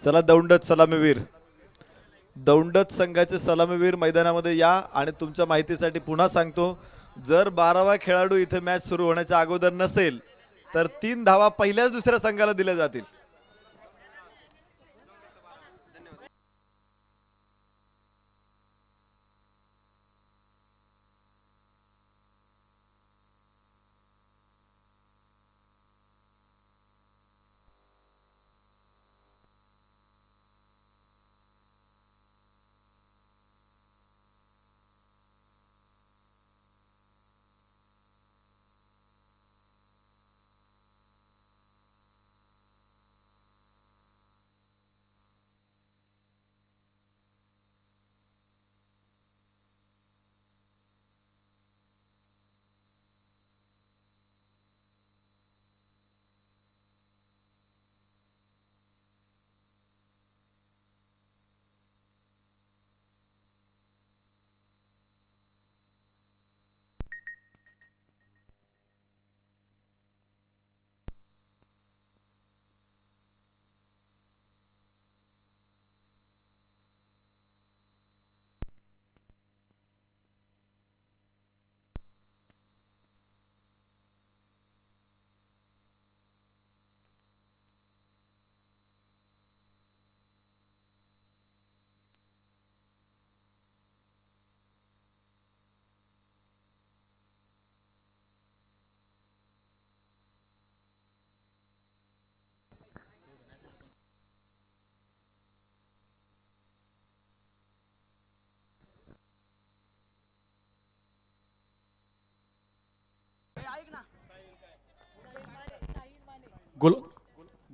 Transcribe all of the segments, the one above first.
चला दौंडत सलामीवीर, दौंडत संघाचे सलामीवीर मैदानामध्ये या. आणि तुमच्या माहितीसाठी पुन्हा सांगतो, जर 12वा खेळाडू इथे मॅच सुरू होण्याच्या अगोदर नसेल तर 3 धावा पहिल्याच दुसऱ्या संघाला दिल्या जातील.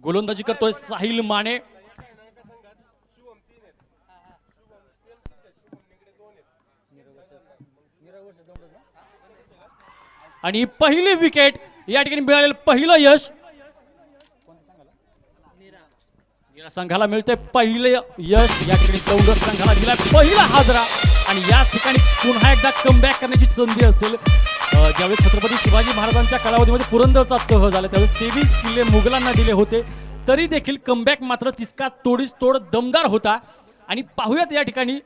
गोलंदाजी करतोय साहिल माने. आणि पहिली विकेट या ठिकाणी मिळालेलं पहिलं यश नीरा संघाला मिळते. पहिलं यश या ठिकाणी दौंड संघाला दिला पहिला हादरा. आणि याच ठिकाणी पुन्हा एकदा कमबॅक करण्याची संधी असेल. ज्यावेळेस छत्रपती शिवाजी महाराजांच्या कालावधीमध्ये पुरंदरचा तह झाला त्यावेळेस 23 किल्ले मुघलांना दिले होते, तरी देखील कमबॅक मात्र तितका तोडीस तोड दमदार होता. आणि पाहूयात या ठिकाणी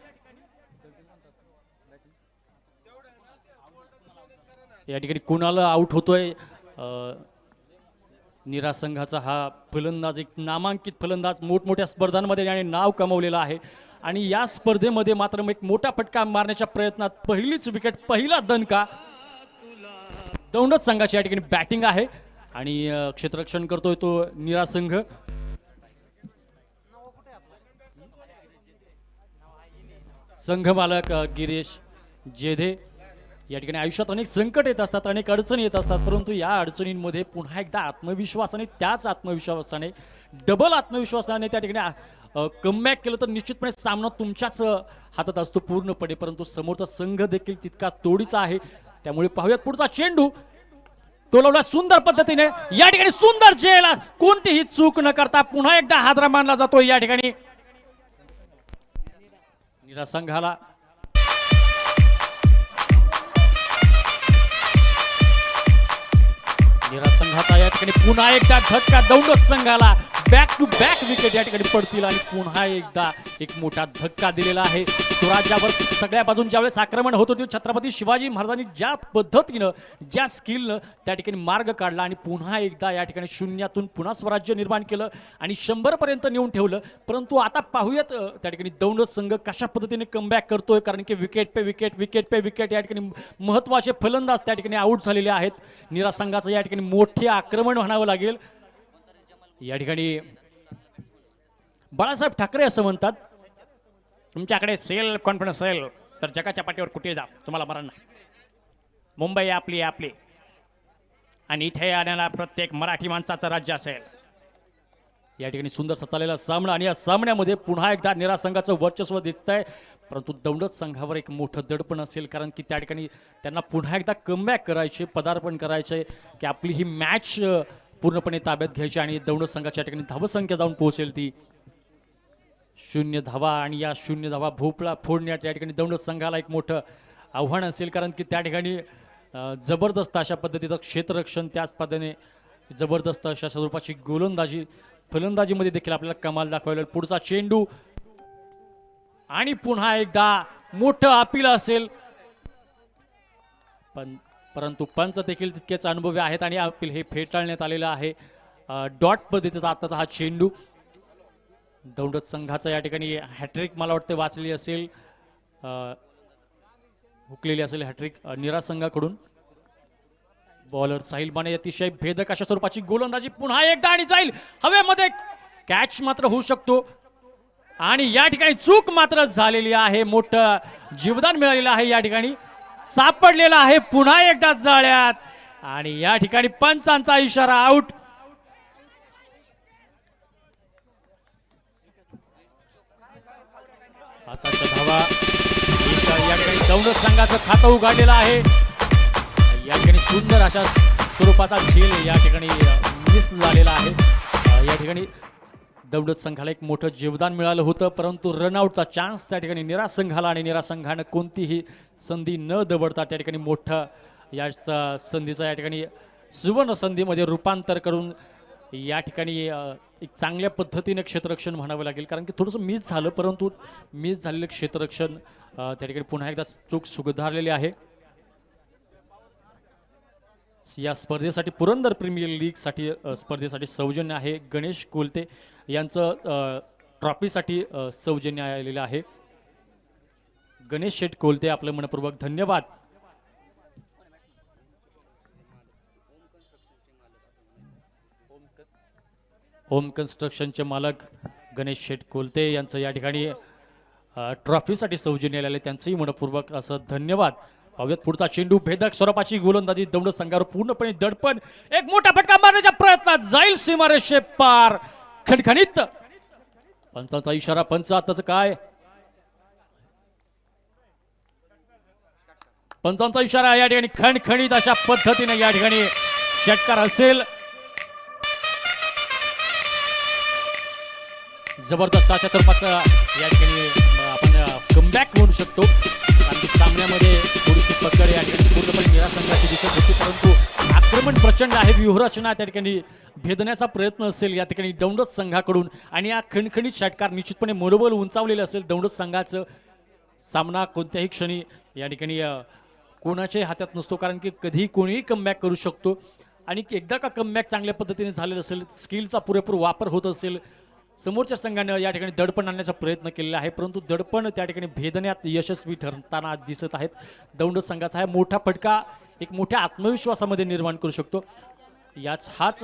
कुणाला आउट होतोय. नीरा संघाचा हा फलंदाज एक नामांकित फलंदाज, मोठमोठ्या स्पर्धांमध्ये याने नाव कमावलेलं आहे. आणि या स्पर्धेमध्ये मात्र एक मोठा फटका मारण्याच्या प्रयत्नात पहिलीच विकेट, पहिला दणका दौंडत संघाची या ठिकाणी बॅटिंग आहे. आणि क्षेत्ररक्षण करतोय तो नीरा संघ. संघ मालक गिरीश जेधे. या ठिकाणी आयुष्यात अनेक संकट येत असतात, अनेक अडचणी येत असतात, परंतु या अडचणींमध्ये पुन्हा एकदा आत्मविश्वासाने, त्याच आत्मविश्वासाने, डबल आत्मविश्वासाने त्या ठिकाणी कमबॅक केलं तर निश्चितपणे सामना तुमच्याच हातात असतो पूर्णपणे. परंतु समोरचा संघ देखील तितका तोडीचा आहे. त्यामुळे पाहूयात पुढचा चेंडू टोलवला सुंदर पद्धतीने. या ठिकाणी सुंदर चेला, कोणतीही चूक न करता पुन्हा एकदा हादरा मानला जातो या ठिकाणी नीरा संघाला. नीरा संघाचा या ठिकाणी पुन्हा एकदा धक्का दौंड संघाला. बॅक टू बॅक विकेट या ठिकाणी पडतील आणि पुन्हा एकदा एक मोठा धक्का दिलेला आहे. स्वराज्यावर सगळ्या बाजून ज्यावेळेस आक्रमण होत होते, छत्रपती शिवाजी महाराजांनी ज्या पद्धतीनं, ज्या स्किलनं त्या ठिकाणी मार्ग काढला आणि पुन्हा एकदा या ठिकाणी शून्यातून पुन्हा स्वराज्य निर्माण केलं आणि 100 पर्यंत नेऊन ठेवलं. परंतु आता पाहूयात त्या ठिकाणी दौंड संघ कशा पद्धतीने कमबॅक करतोय, कारण की विकेट पे विकेट या ठिकाणी महत्वाचे फलंदाज त्या ठिकाणी आउट झालेले आहेत. नीरा संघाचं या ठिकाणी मोठे आक्रमण म्हणावं लागेल. या ठिकाणी बाळासाहेब ठाकरे असं म्हणतात, तुमच्याकडे सेल्फ कॉन्फिडन्स असेल तर जगाच्या पाठीवर कुठे जा, तुम्हाला मरण नाही. मुंबई आपली आपली आणि इथे आणायला प्रत्येक मराठी माणसाचं राज्य असेल. या ठिकाणी सुंदर चाललेला सामना आणि या सामन्यामध्ये पुन्हा एकदा नीरा संघाचं वर्चस्व दिसतंय. परंतु दौंडत संघावर एक मोठं दडपण असेल, कारण की त्या ठिकाणी त्यांना पुन्हा एकदा कमबॅक करायचे, पदार्पण करायचे, की आपली ही मॅच पूर्णपणे ताब्यात घ्यायची आणि दौंड संघाच्या ठिकाणी धावसंख्या जाऊन पोहोचेल ती 0 धावा. आणि या 0 धावा भोपळा फोडण्यात या ठिकाणी दौंड संघाला एक मोठं आव्हान असेल, कारण की त्या ठिकाणी जबरदस्त अशा पद्धतीचं क्षेत्ररक्षण, त्याच पद्धतीने जबरदस्त अशा स्वरूपाची गोलंदाजी फलंदाजीमध्ये देखील आपल्याला कमाल दाखवायला पुढचा चेंडू आणि पुन्हा एकदा मोठं अपील असेल परंतु पंच देखील तितकेच अनुभवी आहेत आणि अपील हे फेटाळण्यात आलेलं आहे. डॉट पद्धतीचा आताचा हा चेंडू दौंड संघाचा या ठिकाणी हॅट्रिक मला वाटतं वाचलेली असेल, हुकलेली असेल हॅट्रिक निरा संघाकडून. बॉलर साहिल माने अतिशय भेदक अशा स्वरूपाची गोलंदाजी पुन्हा एकदा आणि जाईल हवेमध्ये, कॅच मात्र होऊ शकतो आणि या ठिकाणी चूक मात्र झालेली आहे. मोठं जीवदान मिळालेलं आहे या ठिकाणी, सापडलेला आहे पुन्हा एकदा जाळ्यात आणि या ठिकाणी पंचांचा इशारा आउट. आताच्या धावा या ठिकाणी दौंड संघाचं खातं उघडलेलं आहे. या ठिकाणी सुंदर अशा स्वरूपाचा झेल या ठिकाणी मिस झालेला आहे. या ठिकाणी दौंड संघाला एक मोठं जीवदान मिळालं होतं परंतु रनआउटचा चान्स त्या ठिकाणी निरा संघाला आणि निरा संघानं कोणतीही संधी न दवडता त्या ठिकाणी मोठं या संधीचं या ठिकाणी सुवर्ण संधीमध्ये रूपांतर करून या ठिकाणी एक चांगल्या पद्धतीने क्षेत्ररक्षण म्हणावं लागेल, कारण की थोडंसं मिस झालं परंतु मिस झालेलं क्षेत्ररक्षण त्या ठिकाणी पुन्हा एकदा चूक सुधारलेली आहे. या स्पर्धेसाठी पुरंदर प्रीमियर लीगसाठी स्पर्धेसाठी सौजन्य आहे. गणेश कोलते यांचं ट्रॉफीसाठी सौजन्य आलेलं आहे. गणेश शेठ कोलते आपलं मनपूर्वक धन्यवाद. होम कन्स्ट्रक्शनचे मालक गणेश शेठ कोलते यांचं या ठिकाणी ट्रॉफीसाठी सौजन्य आलेले त्यांचंही मनपूर्वक असं धन्यवाद. पाहूयात पुढचा चेंडू, भेदक स्वरूपाची गोलंदाजी दौंड संघावर पूर्णपणे दडपण, एक मोठा फटका मारण्याच्या प्रयत्नात जाईल सीमारेषे पार, खणखणीत. पंचाचा इशारा, पंच आताच काय, पंचांचा इशारा या ठिकाणी खणखणीत अशा पद्धतीने या ठिकाणी षटकार असेल. जबरदस्त अशा स्वरूपाचं या ठिकाणी आपण कमबॅक म्हणू शकतो, कारण की सामन्यामध्ये थोडीशी पकड या ठिकाणी पूर्णपणे निरा संघाची दिसत होती परंतु आक्रमण प्रचंड आहे. व्यूहरचना त्या ठिकाणी भेदण्याचा प्रयत्न असेल या ठिकाणी दौंड संघाकडून आणि या खणखणीत षटकार निश्चितपणे मनोबल उंचावलेलं असेल दौंड संघाचं. सामना कोणत्याही क्षणी या ठिकाणी कोणाच्याही हातात नसतो, कारण की कधीही कोणीही कमबॅक करू शकतो आणि एकदा का कमबॅक चांगल्या पद्धतीने झालेलं असेल, स्किलचा पुरेपूर वापर होत असेल, समोरच्या संघानं या ठिकाणी दडपण आणण्याचा प्रयत्न केलेला आहे परंतु दडपण त्या ठिकाणी भेदण्यात यशस्वी ठरताना दिसत आहेत. दौंड संघाचा हा मोठा फटका एक मोठ्या आत्मविश्वासामध्ये निर्माण करू शकतो. हाच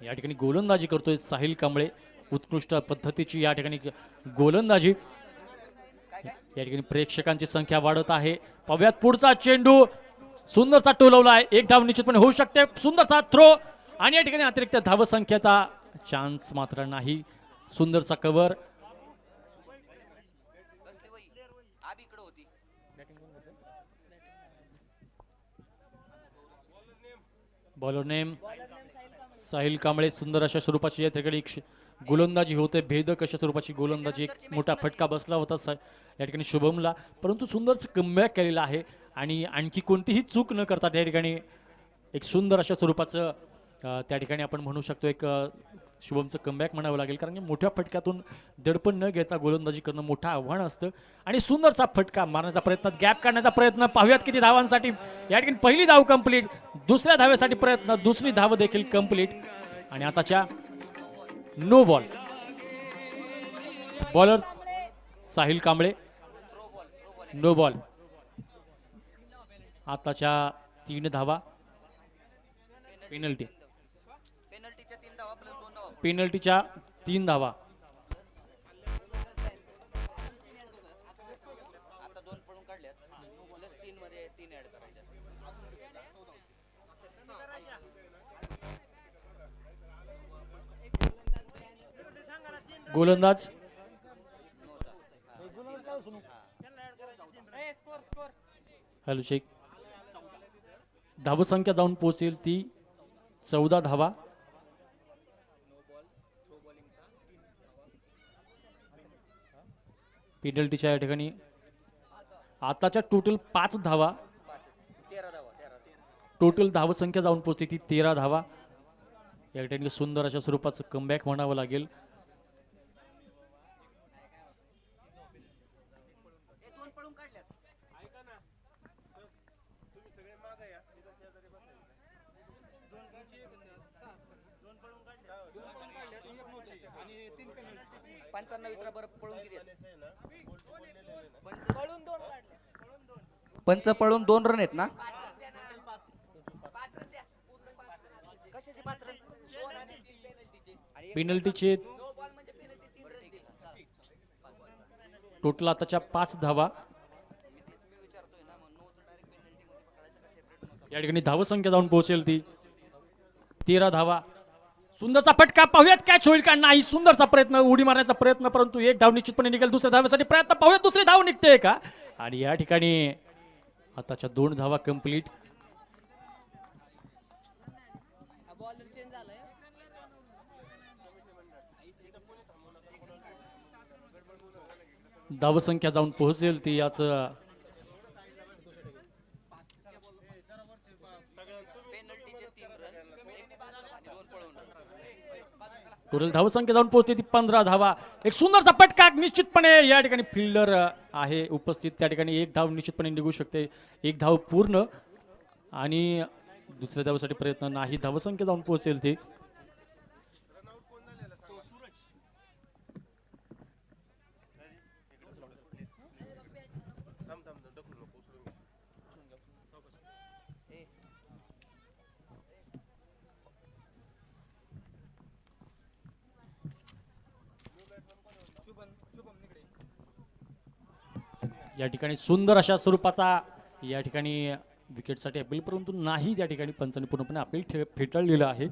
या ठिकाणी गोलंदाजी करतोय साहिल कांबळे, उत्कृष्ट पद्धतीची या ठिकाणी गोलंदाजी. या ठिकाणी प्रेक्षकांची संख्या वाढत आहे. पाहूयात पुढचा चेंडू, सुंदरचा टोलवला आहे, एक धाव निश्चितपणे होऊ शकते. सुंदरचा थ्रो आणि या ठिकाणी अतिरिक्त धावसंख्येचा चान्स मात्र नाही. सुंदरचा cover, bowler name Sahil Kamble. सुंदर अशा स्वरूपाची या ठिकाणी गोलंदाजी होते, भेदक अशा स्वरूपाची गोलंदाजी. एक मोठा फटका बसला होता या ठिकाणी शुभमला परंतु सुंदरचं कमबॅक केलेलं आहे आणि आणखी कोणतीही चूक न करता त्या ठिकाणी एक सुंदर अशा स्वरूपाचं त्या ठिकाणी आपण म्हणू शकतो एक शुभमचं कमबॅक म्हणावं लागेल, कारण की मोठ्या फटक्यातून दडपण न घेता गोलंदाजी करणं मोठं आव्हान असतं आणि सुंदरचा फटका मारण्याचा प्रयत्न, गॅप काढण्याचा प्रयत्न. पाहूयात किती धावांसाठी या ठिकाणी पहिली धाव कंप्लीट, दुसऱ्या धावेसाठी प्रयत्न, दुसरी धाव देखील कंप्लीट आणि आताच्या no ball. Bowler Sahil Kamble, no ball. आताच्या 3 धावा, पेनल्टी, पेनल्टीच्या 3 धावा. गोलंदाज हॅलो शेख. धावसंख्या जाऊन पोहोचेल ती 14 धावा. पेनल्टीच्या या ठिकाणी आताच्या टोटल 5 धावा, टोटल धावसंख्या जाऊन पोहोचते ती 13 धावा. या ठिकाणी सुंदर अशा स्वरूपाचं कमबॅक म्हणावं लागेल. पंच पळून 2 रन आहेत ना. पेनल्टीचे टोटल आताच्या 5 धावा. या ठिकाणी धावसंख्या जाऊन पोहोचेल ती 13 धावा. सुंदरचा फटका, पाहूयात कॅच होईल का नाही. सुंदरचा प्रयत्न, उडी मारण्याचा प्रयत्न, परंतु एक धाव निश्चितपणे निघेल. दुसऱ्या धावेसाठी प्रयत्न, पाहूयात दुसरी धाव निघते का. आणि या ठिकाणी आताच्या 2 धावा कंप्लीट. धावसंख्या जाऊन पोहोचेल ती याच टोटल धावसंख्या जाऊन पोहोचते ती 15 धावा. एक सुंदरचा फटका, निश्चितपणे या ठिकाणी फिल्डर आहे उपस्थित. त्या ठिकाणी एक धाव निश्चितपणे निघू शकते. एक धाव पूर्ण आणि दुसऱ्या धावेसाठी प्रयत्न नाही. धावसंख्या जाऊन पोहोचेल ती. या ठिकाणी सुंदर अशा स्वरूपाचा या ठिकाणी विकेटसाठी अपील, परंतु नाही. त्या ठिकाणी पंचांनी पूर्णपणे अपील फेटाळलेलं आहे.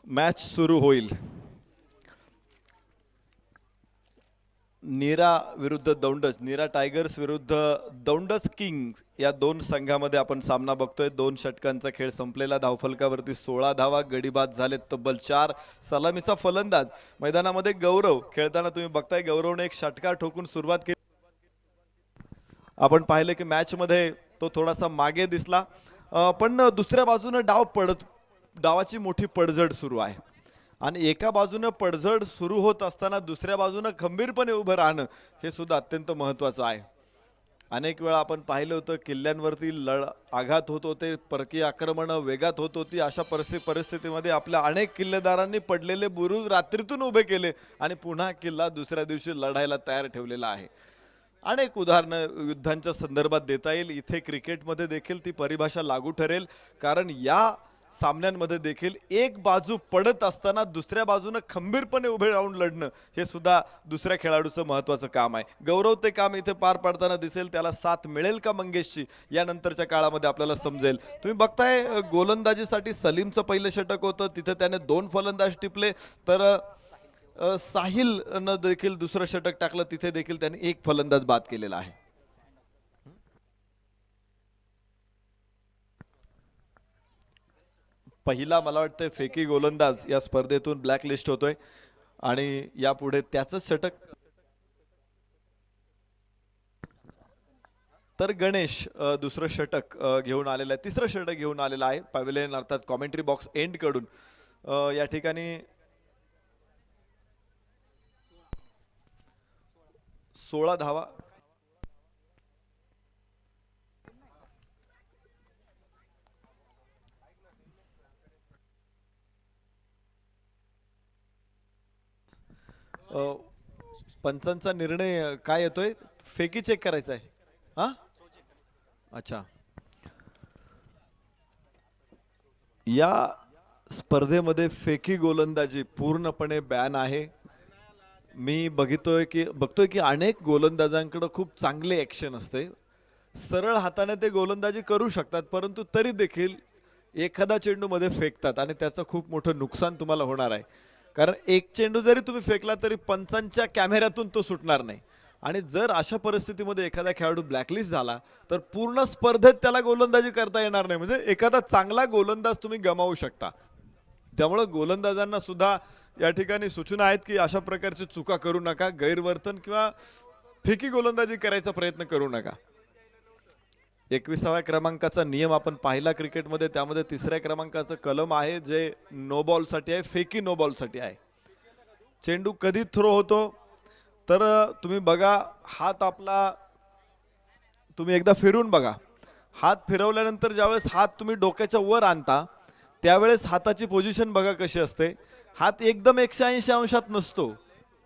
मॅच सुरू होईल. नीरा विरुद्ध दौंडच, नीरा टायगर्स विरुद्ध दौंडच किंग्स या दोन संघामध्ये आपण सामना बघतोय. 2 षटकांचा खेळ संपलेला. धावफलकावरती 16 धावा, गडीबाद झालेत तब्बल 4. सलामीचा फलंदाज मैदानामध्ये गौरव खेळताना तुम्ही बघताय. गौरवने एक षटकार ठोकून सुरुवात केली. आपण पाहिले की मॅच मध्ये तो थोडासा मागे दिसला, पण दुसऱ्या बाजूने डावाची मोठी पडझड सुरू आहे आणि एका बाजूने पडझड सुरू होत असताना दुसऱ्या बाजूने खंबीरपणे उभं राहणं हे सुद्धा अत्यंत महत्त्वाचं आहे. अनेक वेळा आपण पाहिलं होतं किल्ल्यांवरती आघात होत होते, परकीय आक्रमण वेगात होत होती. अशा परिस्थितीमध्ये आपल्या अनेक किल्लेदारांनी पडलेले बुरुज रात्रीतून उभे केले आणि पुन्हा किल्ला दुसऱ्या दिवशी लढायला तयार ठेवलेला आहे. अनेक उदाहरणं युद्धांच्या संदर्भात देता येईल. इथे क्रिकेटमध्ये देखील ती परिभाषा लागू ठरेल, कारण या सामन्यांमध्ये देखील एक बाजू पडत असताना दुसऱ्या बाजूने खंबीरपणे उभे राहून लढणं हे सुद्धा दुसऱ्या खेळाडूचं महत्त्वाचं काम आहे. गौरव ते काम इथे पार पाडताना दिसेल. त्याला साथ मिळेल का मंगेशची यानंतरच्या काळामध्ये आपल्याला समजेल. तुम्ही बघताय गोलंदाजीसाठी सलीमचं पहिलं षटक होतं, तिथे त्याने 2 फलंदाज टिपले, तर साहिलनं देखील दुसरं षटक टाकलं, तिथे देखील त्याने 1 फलंदाज बाद केलेला आहे. पहिला मला वाटतं फेकी गोलंदाज या स्पर्धेतून ब्लॅक लिस्ट होतोय आणि यापुढे त्याचंच षटक. तर गणेश दुसरं षटक घेऊन आलेलं आहे, तिसरं षटक घेऊन आलेलं आहे पॅव्हिलियन अर्थात कॉमेंट्री बॉक्स एंड कडून. या ठिकाणी 16 धावा. पंचांचा निर्णय काय येतोय? फेकी चेक करायचा आहे. हा, अच्छा. या स्पर्धेमध्ये फेकी गोलंदाजी पूर्णपणे बॅन आहे. मी बघतोय की अनेक गोलंदाजांकडे खूप चांगले ॲक्शन असते. सरळ हाताने ते गोलंदाजी करू शकतात, परंतु तरी देखील एखादा चेंडू मध्ये फेकतात आणि त्याचं खूप मोठं नुकसान तुम्हाला होणार आहे. कारण एक चेंडू जरी तुम्ही फेकला तरी पंचांच्या कॅमेऱ्यातून तो सुटणार नाही. आणि जर अशा परिस्थितीमध्ये एखादा खेळाडू ब्लॅकलिस्ट झाला तर पूर्ण स्पर्धेत त्याला गोलंदाजी करता येणार नाही. म्हणजे एखादा चांगला गोलंदाज तुम्ही गमावू शकता. त्यामुळे गोलंदाजांना सुद्धा या ठिकाणी सूचना आहेत की अशा प्रकारची चुका करू नका, गैरवर्तन किंवा फेकी गोलंदाजी करायचा प्रयत्न करू नका. 21व्या क्रमांकाचा नियम आपण पाहिला क्रिकेटमध्ये, त्यामध्ये 3ऱ्या क्रमांकाचं कलम आहे जे नो बॉलसाठी आहे, फेकी नो बॉलसाठी आहे. चेंडू कधी थ्रो होतो तर तुम्ही बघा, हात आपला तुम्ही एकदा फिरून बघा. हात फिरवल्यानंतर ज्यावेळेस हात तुम्ही डोक्याच्या वर आणता त्यावेळेस हाताची पोझिशन बघा कशी असते. हात एकदम 180 अंशात नसतो,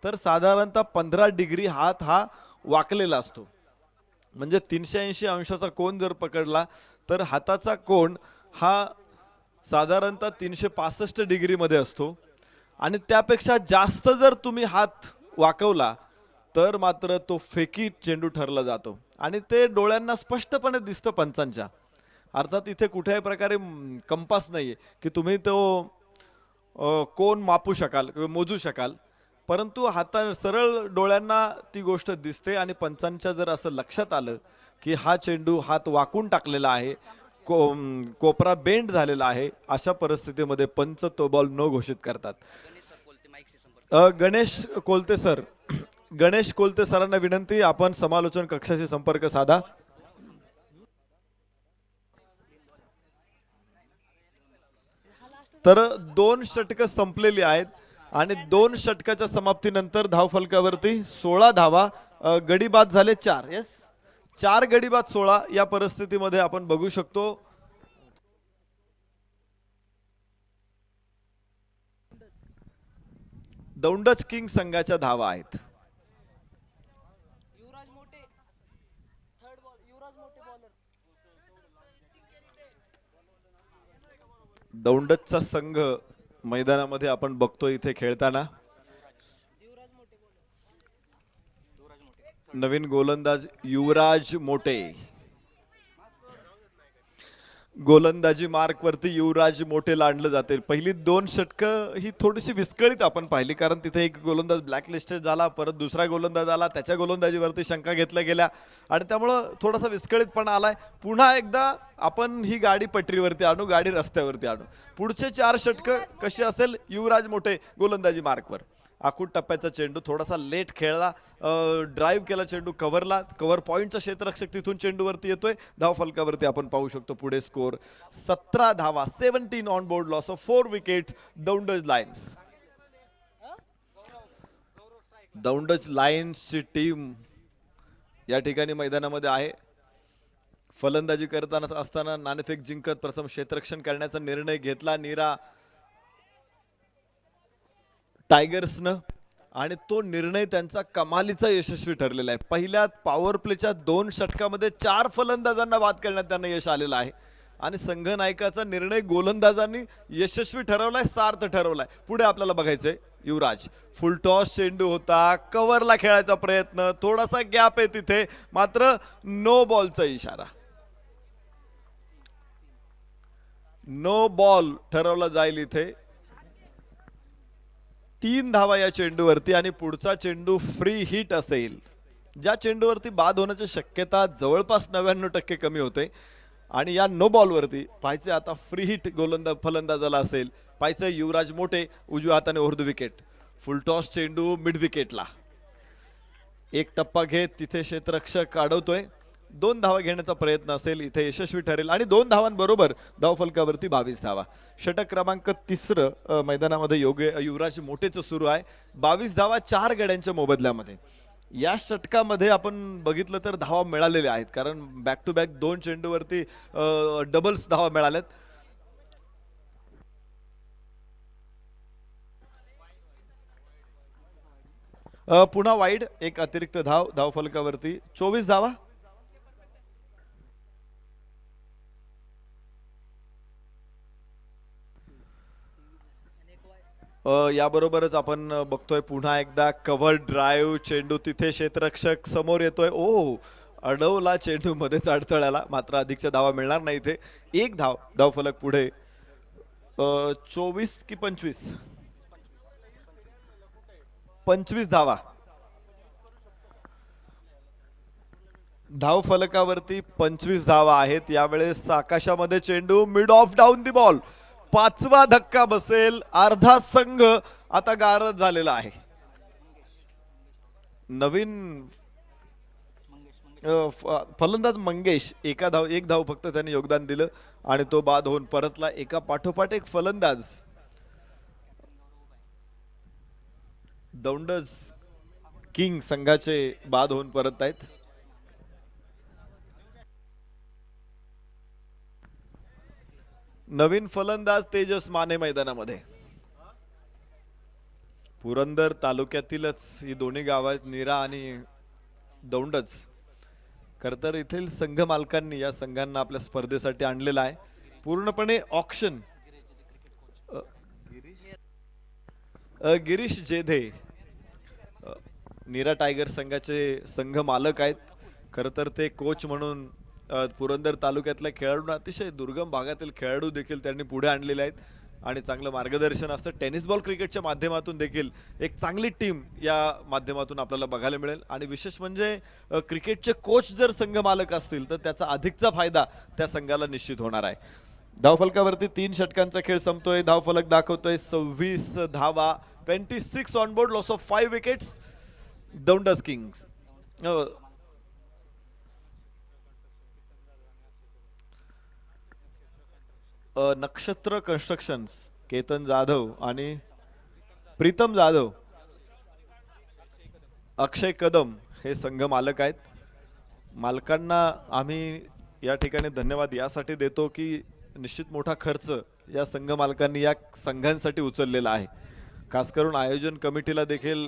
तर साधारणतः 15 डिग्री हात हा वाकलेला असतो. म्हणजे 380 अंशाचा कोन जर पकडला तर हाताचा कोन हा साधारणतः 365 डिग्रीमध्ये असतो. आणि त्यापेक्षा जास्त जर तुम्ही हात वाकवला तर मात्र तो फेकी चेंडू ठरला जातो आणि ते डोळ्यांना स्पष्टपणे दिसतं पंचांच्या. अर्थात इथे कुठल्याही प्रकारे कंपास नाहीये की तुम्ही तो कोण मापू शकाल किंवा मोजू शकाल, परंतु सरळ डोळ्यांना ती गोष्ट दिसते. आणि पंचांच्या जर असं लक्षात आलं की हा चेंडू हात वाकून टाकलेला आहे, कोपरा बेंड झालेला आहे, अशा परिस्थितीमध्ये पंच तो बॉल न घोषित करतात. गणेश कोलते सरांना विनंती, आपण समालोचन कक्षाशी संपर्क साधा. तर 2 षटकं संपलेली आहेत आणि 2 षटकाच्या समाप्तीनंतर धावफलकावरती 16 धावा, गडी बाद झाले 4. येस, 4 गडी बाद 16. या परिस्थितीमध्ये आपण बघू शकतो दौंडच किंग संघाच्या धावा आहेत. दौंडचा संघ मैदानामध्ये आपण बघतो इथे खेळताना. नवीन गोलंदाज युवराज मोटे. गोलंदाजी मार्क वरती युवराज मोठेला आणलं जाते. पहिली 2 षटकं ही थोडीशी विस्कळीत आपण पाहिली, कारण तिथे एक गोलंदाज ब्लॅकलिस्टेड झाला, परत दुसरा गोलंदाज आला, त्याच्या गोलंदाजीवरती शंका घेतल्या गेल्या आणि त्यामुळं थोडासा विस्कळीतपणा आलाय. पुन्हा एकदा आपण ही गाडी पटरीवरती आणू, गाडी रस्त्यावरती आणू. पुढचे 4 षटकं कशी असेल? युवराज मोठे गोलंदाजी मार्कवर. आखूड टप्प्याचा चेंडू थोडासा लेट खेळला, ड्राईव्ह केला चेंडू कव्हरला, कव्हर पॉईंटचा क्षेत्ररक्षक तिथून चेंडूवरती येतोय. धाव फलकावरती आपण पाहू शकतो पुढे स्कोर 17 धावा, 17 on board, loss of 4 wicket. Daundaj lions, Daundaj लायन्सची टीम या ठिकाणी मैदानामध्ये आहे. फलंदाजी करताना असताना नाणेफेक जिंकत प्रथम क्षेत्ररक्षण करण्याचा निर्णय घेतला नीरा टायगर्सनं आणि तो निर्णय त्यांचा कमालीचा यशस्वी ठरलेला आहे. पहिल्या पॉवर प्लेच्या 2 षटकामध्ये 4 फलंदाजांना बाद करण्यात त्यांना यश आलेलं आहे आणि संघनायकाचा निर्णय गोलंदाजांनी यशस्वी ठरवलाय, सार्थ ठरवलाय. पुढे आपल्याला बघायचंय युवराज. फुल टॉस चेंडू होता, कव्हरला खेळायचा प्रयत्न, थोडासा गॅप आहे तिथे, मात्र नो बॉलचा इशारा. नो बॉल ठरवला जाईल इथे. 3 धावा या चेंडूवरती आणि पुढचा चेंडू फ्री हिट असेल. ज्या चेंडूवरती बाद होण्याची शक्यता जवळपास 99% कमी होते आणि या नो बॉलवरती पाहायचे आता फ्री हिट फलंदाजाला असेल. पाहायचं युवराज मोठे उजव्या हाताने उर्दू विकेट. फुल टॉस चेंडू मिड विकेटला. एक टप्पा घेत तिथे क्षेत्ररक्षक अडवतोय. 2 धावा घेण्याचा प्रयत्न असेल, इथे यशस्वी ठरेल आणि 2 धावांबरोबर धावफलकावरती 22 धावा. षटक क्रमांक 3 मैदानामध्ये युवराज मोठेच सुरू आहे. 22 धावा 4 गड्यांच्या मोबदल्यामध्ये. या षटकामध्ये आपण बघितलं तर धावा मिळालेल्या आहेत, कारण बॅक टू बॅक 2 चेंडूवरती डबल्स धावा मिळाल्यात. पुन्हा वाईड, एक अतिरिक्त धावफलकावरती 24 धावा. याबरोबरच आपण बघतोय पुन्हा एकदा कव्हर ड्राईव्ह चेंडू, तिथे क्षेत्ररक्षक समोर येतोय. अडवला चेंडू मध्येच अडथळ्याला, मात्र अधिकच्या धावा मिळणार नाही इथे. 1 धावफलक पुढे. 24 की 25? 25 धावा. धावफलकावरती 25 धावा आहेत. यावेळेस आकाशामध्ये चेंडू, mid off down the ball. 5वा धक्का बसेल. अर्धा संघ आता गारद झालेला आहे. नवीन फलंदाज मंगेश, एक धाव फक्त त्याने योगदान दिलं आणि तो बाद होऊन परतला. एका पाठोपाठ एक फलंदाज दौंडज किंग संघाचे बाद होऊन परत आहेत. नवीन फलंदाज तेजस माने मैदानामध्ये. पुरंदर तालुक्यातीलच ही दोन्ही गाव आहेत, नीरा आणि दौंडज. खरं तर येथील संघ मालकांनी या संघांना आपल्या स्पर्धेसाठी आणलेला आहे. पूर्णपणे ऑक्शन. गिरीश जेधे नीरा टायगर संघाचे संघ मालक आहेत. खरं तर ते कोच म्हणून पुरंदर तालुक्यातल्या खेळाडूंना, अतिशय दुर्गम भागातील खेळाडू देखील त्यांनी पुढे आणलेले आहेत आणि चांगलं मार्गदर्शन असतं. टेनिस बॉल क्रिकेटच्या माध्यमातून देखील एक चांगली टीम या माध्यमातून आपल्याला बघायला मिळेल. आणि विशेष म्हणजे क्रिकेटचे कोच जर संघ मालक असतील तर त्याचा अधिकचा फायदा त्या संघाला निश्चित होणार आहे. धावफलकावरती 3 षटकांचा खेळ संपतोय. धावफलक दाखवतोय 26 धावा, 26 on board, loss of 5 wickets. Daundaj kings. Nakshatra constructions, Ketan Jadhav आणि प्रीतम जाधव, अक्षय कदम हे संघ मालक आहेत. मालकांना आम्ही या ठिकाणी धन्यवाद यासाठी देतो की निश्चित मोठा खर्च या संघ मालकांनी या संघांसाठी उचललेला आहे. खास करून आयोजन कमिटीला देखील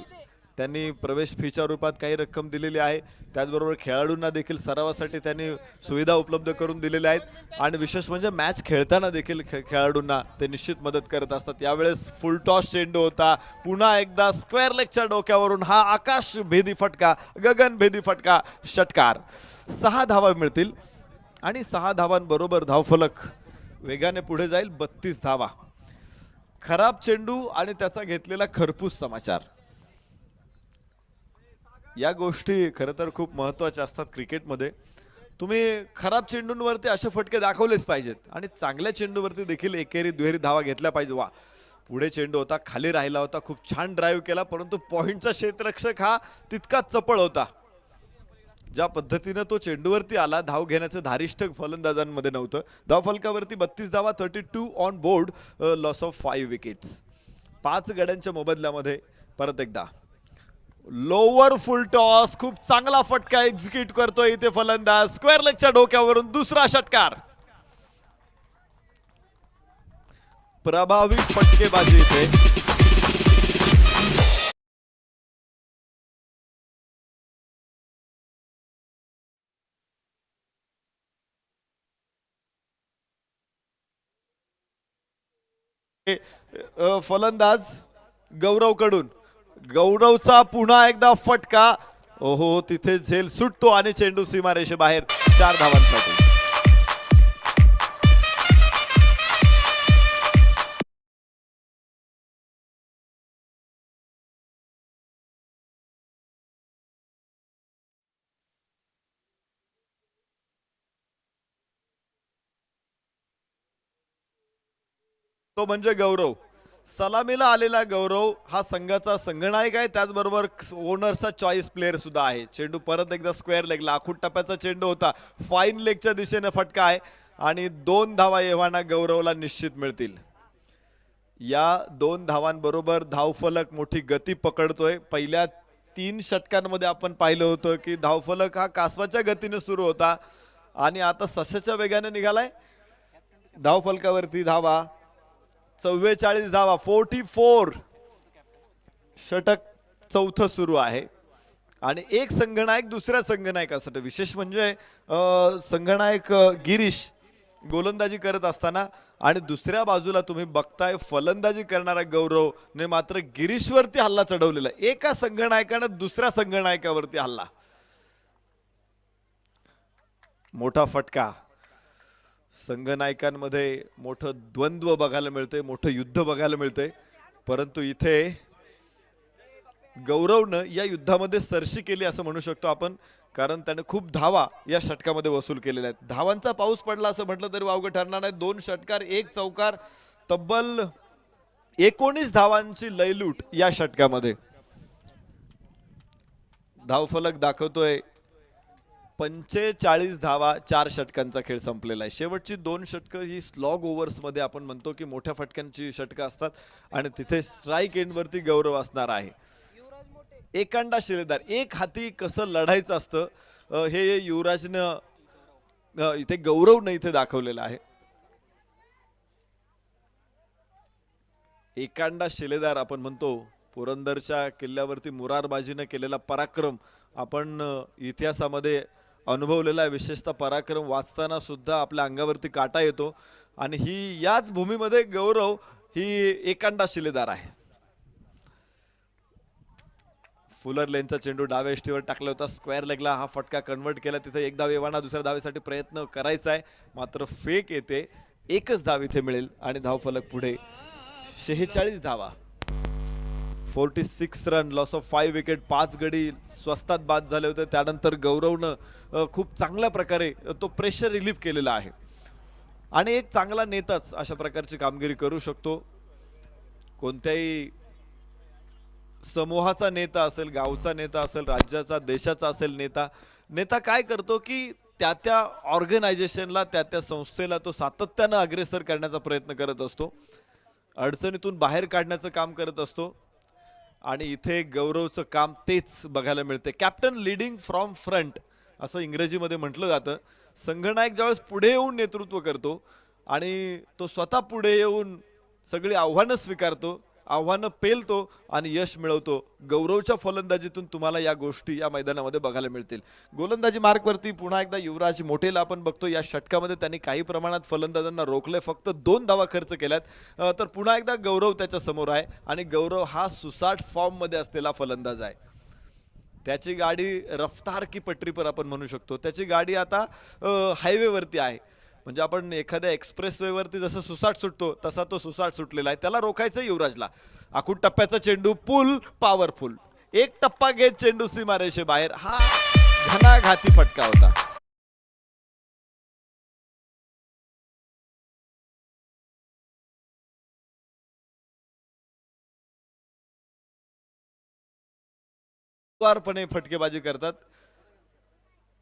त्यांनी प्रवेश फीच्या रूपात काही रक्कम दिलेली आहे. त्याचबरोबर खेळाडूंना देखील सरावासाठी त्यांनी सुविधा उपलब्ध करून दिलेल्या आहेत आणि विशेष म्हणजे मॅच खेळताना देखील खेळाडूंना ते निश्चित मदत करत असतात. यावेळेस फुल टॉस चेंडू होता. पुन्हा एकदा स्क्वेअर लेगच्या डोक्यावरून हा आकाश भेदी फटका, गगन भेदी फटका, षटकार. 6 धावा मिळतील आणि 6 धावांबरोबर धावफलक वेगाने पुढे जाईल. 32 धावा. खराब चेंडू आणि त्याचा घेतलेला खरपूस समाचार, या गोष्टी खरं तर खूप महत्त्वाच्या असतात क्रिकेटमध्ये. तुम्ही खराब चेंडूंवरती असे फटके दाखवलेच पाहिजेत आणि चांगल्या चेंडूवरती देखील एकेरी दुहेरी धावा घेतल्या पाहिजे. वा, पुढे चेंडू होता, खाली राहिला होता, खूप छान ड्राईव्ह केला, परंतु पॉइंटचा क्षेत्ररक्षक हा तितकाच चपळ होता. ज्या पद्धतीने तो चेंडूवरती आला, धाव घेण्याचं धारिष्ठ फलंदाजांमध्ये नव्हतं. धावफलकावरती 32 धावा, 32 on board, loss of 5 wickets. 5 गड्यांच्या मोबदल्यामध्ये परत एकदा लोअर फुल टॉस, खूप चांगला फटका एक्झिक्यूट करतोय इथे फलंदाज. स्क्वेअर लेगच्या डोक्यावरून दुसरा षटकार. प्रभावी फटकेबाजी इथे. फलंदाज गौरव कडून, गौरवचा पुन्हा एकदा फटका. ओहो, तिथे झेल सुटतो आणि चेंडू सीमारेषेबाहेर. 4 धावांसाठी. तो म्हणजे गौरव. सलामीला आलेला गौरव हा संघाचा संघनायक आहे, त्याचबरोबर ओनरचा चॉईस प्लेअर सुद्धा आहे. चेंडू परत एकदा स्क्वेअर लेगला, आखूड टप्प्याचा चेंडू होता, फाईन लेगच्या दिशेने फटका आहे आणि 2 धावा एव्हाना गौरवला निश्चित मिळतील. या 2 धावांबरोबर धावफलक मोठी गती पकडतोय. पहिल्या 3 षटकांमध्ये आपण पाहिलं होतं की धावफलक हा कासवाच्या गतीने सुरू होता आणि आता सशाच्या वेगाने निघालाय. धावफलकावरती धावा 44 धावा, 44. षटक चौथं सुरू आहे आणि एक संघनायक दुसऱ्या संघनायकासाठी. विशेष म्हणजे संघनायक गिरीश गोलंदाजी करत असताना आणि दुसऱ्या बाजूला तुम्ही बघताय फलंदाजी करणारा गौरव ने मात्र गिरीशवरती हल्ला चढवलेला. एका संघनायकानं दुसऱ्या संघनायकावरती हल्ला. मोठा फटका. संघनायकांमध्ये मोठं द्वंद्व बघायला मिळते, मोठं युद्ध बघायला मिळते, परंतु इथे गौरवनं या युद्धामध्ये सरशी केली असं म्हणू शकतो आपण, कारण त्याने खूप धावा या षटकामध्ये वसूल केलेल्या आहेत. धावांचा पाऊस पडला असं म्हटलं तरी वावगं ठरणार नाही. 2 षटकार, 1 चौकार, तब्बल 19 धावांची लयलूट या षटकामध्ये. धावफलक दाखवतोय 45 धावा. 4 षटकांचा खेळ संपलेला आहे. शेवटची 2 षटकं ही स्लॉग ओव्हर्स मध्ये आपण म्हणतो की मोठ्या फटक्यांची षटकं असतात आणि तिथे स्ट्राईक एंडवरती गौरव असणार आहे. एकांडा शिलेदार, एक हाती कसं लढायचं असतं हे युवराजनं इथे गौरवनं इथे दाखवलेलं आहे. एकांडा शिलेदार आपण म्हणतो. पुरंदरच्या किल्ल्यावरती मुरारबाजीनं केलेला पराक्रम आपण इतिहासामध्ये अनुभवलेला आहे. विशेषतः पराक्रम वाचताना सुद्धा आपल्या अंगावरती काटा येतो आणि ही याच भूमीमध्ये गौरव ही एकांडा शिलेदार आहे. फुलर लेनचा चेंडू डाव्या यष्टीवर टाकला होता, स्क्वेअर लेगला हा फटका कन्वर्ट केला. तिथे एक धाव एव्हाना दुसऱ्या धावेसाठी प्रयत्न करायचा आहे, मात्र फेक येते. 1च धाव इथे मिळेल आणि धावफलक पुढे 46 धावा. 46 रन, लॉस ऑफ 5 विकेट. 5 गडी स्वस्तात बाद झाले होते. त्यानंतर गौरवनं खूप चांगल्या प्रकारे तो प्रेशर रिलीफ केलेला आहे आणि एक चांगला नेताच अशा प्रकारची कामगिरी करू शकतो. कोणत्याही समूहाचा नेता असेल, गावचा नेता असेल, राज्याचा देशाचा असेल नेता, नेता काय करतो की त्या ऑर्गनायझेशनला, त्या संस्थेला तो सातत्यानं अग्रेसर करण्याचा प्रयत्न करत असतो, अडचणीतून बाहेर काढण्याचं काम करत असतो आणि इथे गौरवचं काम तेच बघायला मिळते. कॅप्टन लीडिंग फ्रॉम फ्रंट असं इंग्रजीमध्ये म्हटलं जातं. संघनायक ज्यावेळेस पुढे येऊन नेतृत्व करतो आणि तो स्वतः पुढे येऊन सगळी आव्हानं स्वीकारतो, आव्हानं पेलतो आणि यश मिळवतो. गौरवच्या फलंदाजीतून तुम्हाला या गोष्टी या मैदानामध्ये बघायला मिळतील. गोलंदाजी मार्कवरती पुन्हा एकदा युवराज मोठेला आपण बघतो. या षटकामध्ये त्यांनी काही प्रमाणात फलंदाजांना रोखले, फक्त 2 धावा खर्च केल्यात. तर पुन्हा एकदा गौरव त्याच्या समोर आहे आणि गौरव हा सुसाट फॉर्म मध्ये असलेला फलंदाज आहे. त्याची गाडी रफ्तार की पटरी पर आपण म्हणू शकतो. त्याची गाडी आता हायवेवरती आहे. म्हणजे आपण एखाद्या एक्सप्रेसवेवरती जसं सुसाट सुटतो तसा तो सुसाट सुटलेला आहे. त्याला रोखायचं युवराजला. आखूड टप्प्याचा चेंडू पुल पॉवरफुल. एक टप्पा घेत चेंडू सीमारेषे बाहेर. हा घणाघाती फटका होता. वारपणे फटकेबाजी करतात.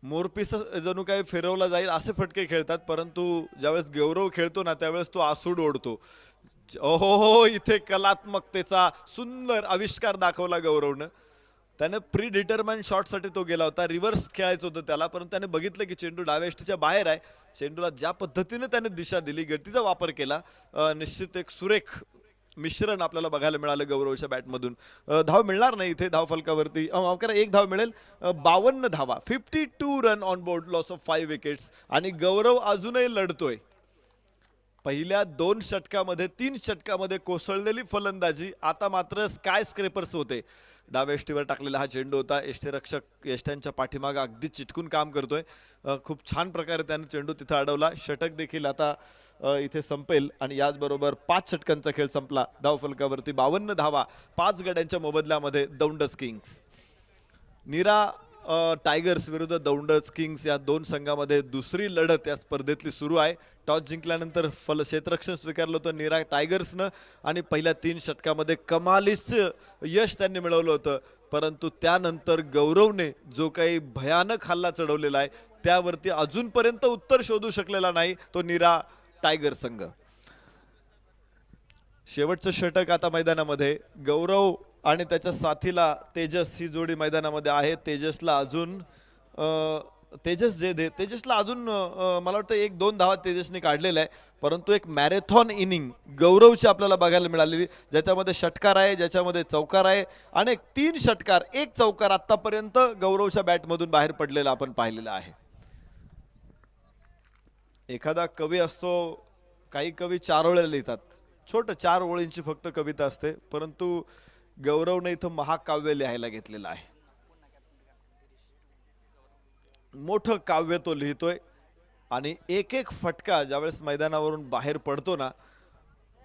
मोरपीस जणू काही फिरवला जाईल असे फटके खेळतात, परंतु ज्यावेळेस गौरव खेळतो ना त्यावेळेस तो आसूड ओढतो. हो, इथे कलात्मकतेचा सुंदर आविष्कार दाखवला गौरवनं. त्याने प्री डिटरमाइन शॉटसाठी तो गेला होता. रिव्हर्स खेळायचं होतं त्याला, परंतु त्याने बघितलं की चेंडू डाव्या यष्टीच्या बाहेर आहे. चेंडूला ज्या पद्धतीने त्याने दिशा दिली, गतीचा वापर केला, निश्चित एक सुरेख मिश्रण आपल्याला बघायला मिळालं गौरवच्या बॅटमधून. धाव मिळणार नाही इथे धाव फलकावरती. एक धाव मिळेल. 52 धावा, 52 run on board, loss of 5 wickets. आणि गौरव अजूनही लढतोय. पहिल्या 2 षटकामध्ये 3 षटकामध्ये कोसळलेली फलंदाजी आता मात्र स्काय स्क्रेपर्स होते. डाव्या यष्टीवर टाकलेला हा चेंडू होता. यष्टीरक्षक यष्ट्यांच्या पाठीमागे अगदी चिटकून काम करतोय. खूप छान प्रकारे त्याने चेंडू तिथे अडवला. षटक देखील आता इथे संपेल आणि याचबरोबर 5 षटकांचा खेळ संपला. धाव फलकावरती 52 धावा 5 गड्यांच्या मोबदल्यामध्ये दौंडच किंग्स. नीरा टायगर्स विरुद्ध दौंडच किंग्स या 2 संघामध्ये दुसरी लढत या स्पर्धेतली सुरू आहे. टॉस जिंकल्यानंतर क्षेत्ररक्षण स्वीकारलं होतं नीरा टायगर्सनं आणि पहिल्या 3 षटकामध्ये कमालीचं यश त्यांनी मिळवलं होतं. परंतु त्यानंतर गौरवने जो काही भयानक हल्ला चढवलेला आहे त्यावरती अजूनपर्यंत उत्तर शोधू शकलेला नाही तो नीरा टायगर संघ. शेवटचं षटक आता मैदानामध्ये. गौरव आणि त्याच्या साथीला तेजस ही जोडी मैदानामध्ये आहे. तेजसला अजून तेजसला अजून मला वाटतं 1-2 धावा तेजसने काढलेल्या आहे. परंतु एक मॅरेथॉन इनिंग गौरवची आपल्याला बघायला मिळालेली, ज्याच्यामध्ये षटकार आहे, ज्याच्यामध्ये चौकार आहे आणि 3 षटकार 1 चौकार आतापर्यंत गौरवच्या बॅटमधून बाहेर पडलेला आपण पाहिलेला आहे. एखादा कवी असतो, काही कवी 4 ओळ्या लिहितात, छोटं 4 ओळींची फक्त कविता असते, परंतु गौरवने इथं महाकाव्य लिहायला घेतलेलं आहे. मोठं काव्य तो लिहितोय आणि एक एक फटका ज्यावेळेस मैदानावरून बाहेर पडतो ना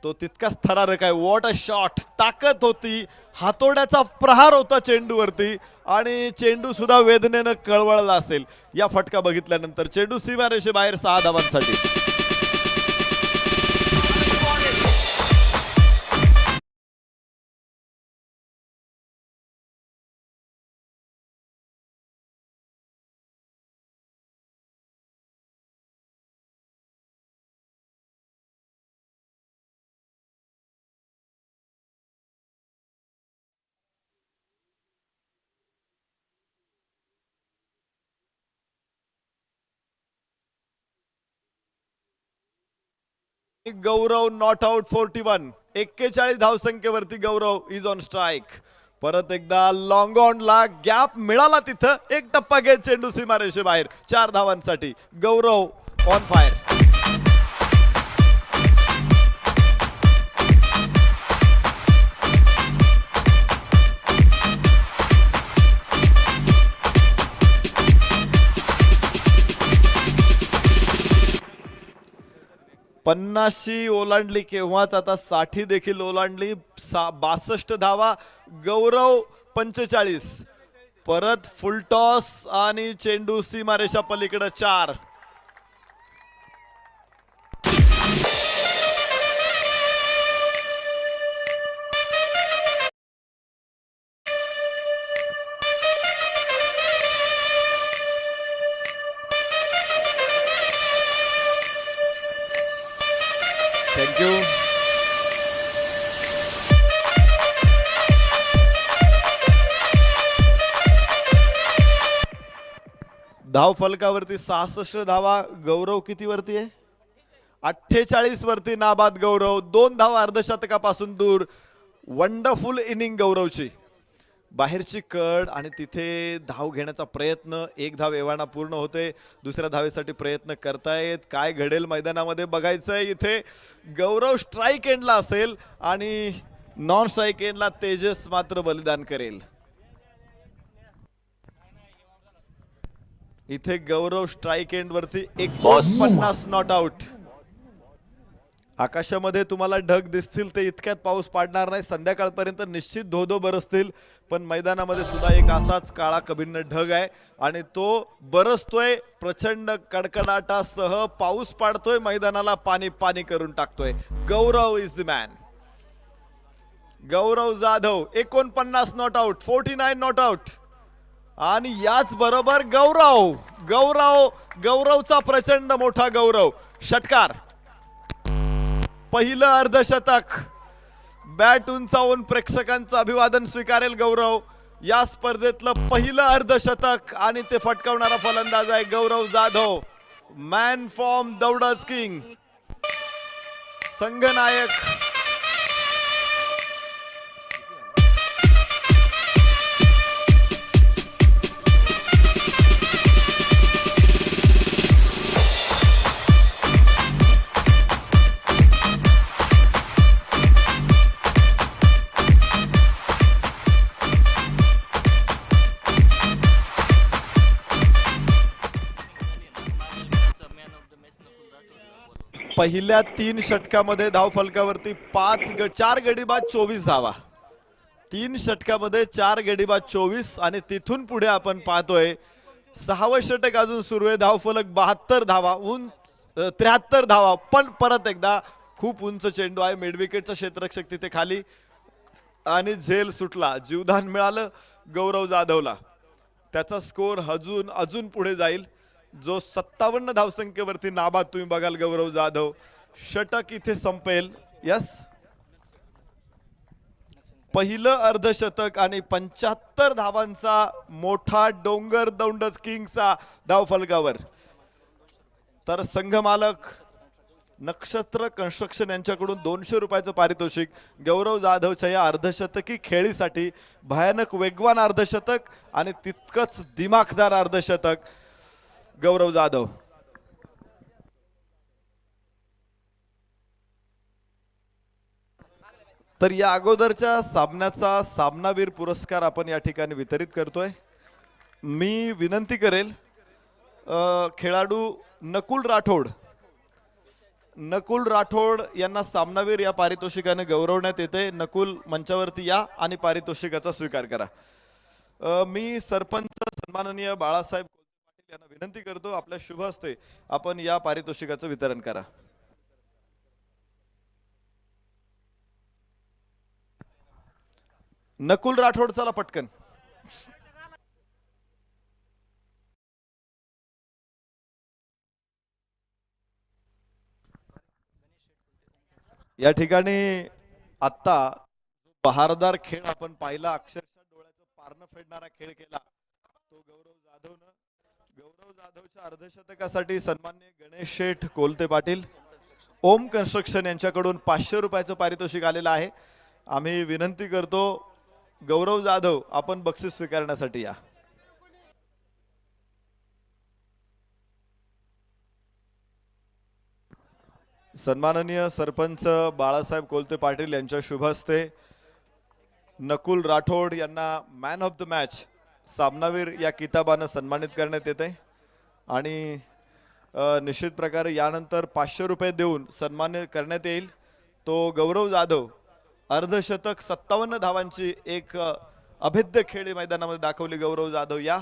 तो तितकाच थरारक आहे. What a shot. ताकद होती, हातोड्याचा प्रहार होता चेंडूवरती आणि चेंडू सुद्धा वेदनेनं कळवळला असेल या फटका बघितल्यानंतर. चेंडू सीमारेषे बाहेर 6 धावांसाठी. Gaurav not out 41. 41 धावसंख्येवरती गौरव इज ऑन स्ट्राईक. परत एकदा लॉंग ऑन ला गॅप मिळाला तिथं. 1 टप्पा घेत चेंडू सीमारेषे बाहेर 4 धावांसाठी. गौरव ऑन फायर. पन्नाशी ओलांडली केव्हाच, आता 60 देखील ओलांडली. 62 धावा. गौरव 45. परत फुलटॉस आणि चेंडू सीमारेषा पलीकडे 4. थँक्यू. धाव फलकावरती 66 धावा. गौरव किती वरती आहे? 48 वरती नाबाद गौरव. 2 धावा अर्धशतकापासून दूर. वंडरफुल इनिंग गौरवची. बाहेरची कड आणि तिथे धाव घेण्याचा प्रयत्न. 1 धाव एव्हाना पूर्ण होते. दुसऱ्या धावेसाठी प्रयत्न करतायत. काय घडेल मैदानामध्ये बघायचंय. इथे गौरव स्ट्राईक एंडला असेल आणि नॉन स्ट्राईक एंडला तेजस मात्र बलिदान करेल. इथे गौरव स्ट्राईक एंड वरती 49 नॉट आउट. आकाशामध्ये तुम्हाला ढग दिसतील ते इतक्यात पाऊस पाडणार नाही. संध्याकाळपर्यंत निश्चित धोधो बरसतील, पण मैदानामध्ये सुद्धा एक असाच काळा कभिन्न ढग आहे आणि तो बरसतोय. प्रचंड कडकडाटासह पाऊस पाडतोय, मैदानाला पाणी पाणी करून टाकतोय. Gaurav is the man. Gaurav Jadhav 49 not out, 49 not out. आणि याच बरोबर गौरव गौरव गौरवचा प्रचंड मोठा गौरव षटकार. पहिलं अर्धशतक. बॅट उंचावून प्रेक्षकांचं अभिवादन स्वीकारेल गौरव. या स्पर्धेतलं पहिलं अर्धशतक आणि ते फटकावणारा फलंदाज आहे गौरव जाधव. मॅन फॉर्म दौडच किंग, संघनायक. पहिल्या 3 षटकामध्ये धाव फलकावरती 4 गडी बाद 24 धावा. 3 षटकामध्ये 4 गडी बाद 24 आणि तिथून पुढे आपण पाहतोय 6वं षटक अजून सुरू आहे. धाव फलक 72 धावा, 73 धावा. पण परत एकदा खूप उंच चेंडू आहे. मिडविकेटचा क्षेत्ररक्षक तिथे खाली आणि झेल सुटला. जीवदान मिळालं गौरव जाधवला. त्याचा स्कोर अजून पुढे जाईल. जो 57 धावसंख्येवरती नाबाद तुम्ही बघाल गौरव जाधव. षटक इथे संपेल. यस, पहिलं अर्धशतक आणि 75 धावांचा मोठा डोंगर दौंडच किंगचा धाव फलकावर. तर संघमालक नक्षत्र कन्स्ट्रक्शन यांच्याकडून 200 रुपयाचं पारितोषिक गौरव जाधवच्या या अर्धशतकी खेळीसाठी. भयानक वेगवान अर्धशतक आणि तितकंच दिमाखदार अर्धशतक गौरव जाधव. तर या अगोदरच्या सामन्याचा सामनावीर पुरस्कार आपण या ठिकाणी वितरित करतोय. मी विनंती करेल खेळाडू नकुल राठोड यांना सामनावीर या पारितोषिकाने गौरवण्यात येते. नकुल मंचावरती या आणि पारितोषिकाचा स्वीकार करा. मी सरपंच सन्माननीय बाळासाहेब पाटील यांना विनंती करतो आपल्या शुभ हस्ते आपण या पारितोषिकाचं वितरण करा. नकुल राठोड चला पटकन. या ठिकाणी आता बहारदार खेळ आपण पाहिला, अक्षरशः डोळ्याचं पारणं फेडणारा खेळ केला तो गौरव जाधवच्या अर्धशतकासाठी सन्माननीय गणेश शेठ कोलते पाटील ओम कन्स्ट्रक्शन यांच्याकडून 500 रुपयाचं पारितोषिक आलेलं आहे. आम्ही विनंती करतो गौरव जाधव आपण बक्षीस स्वीकारण्यासाठी या. सन्माननीय सरपंच बाळासाहेब कोलते पाटील यांच्या शुभ हस्ते नकुल राठोड यांना मॅन ऑफ द मॅच सामनावीर या किताबानं सन्मानित करण्यात येते. आणि निश्चित प्रकारे यानंतर 500 रुपये देऊन सन्मान करण्यात येईल तो गौरव जाधव. अर्धशतक 57 धावांची एक अभेद्य खेळी मैदानामध्ये दाखवली गौरव जाधव या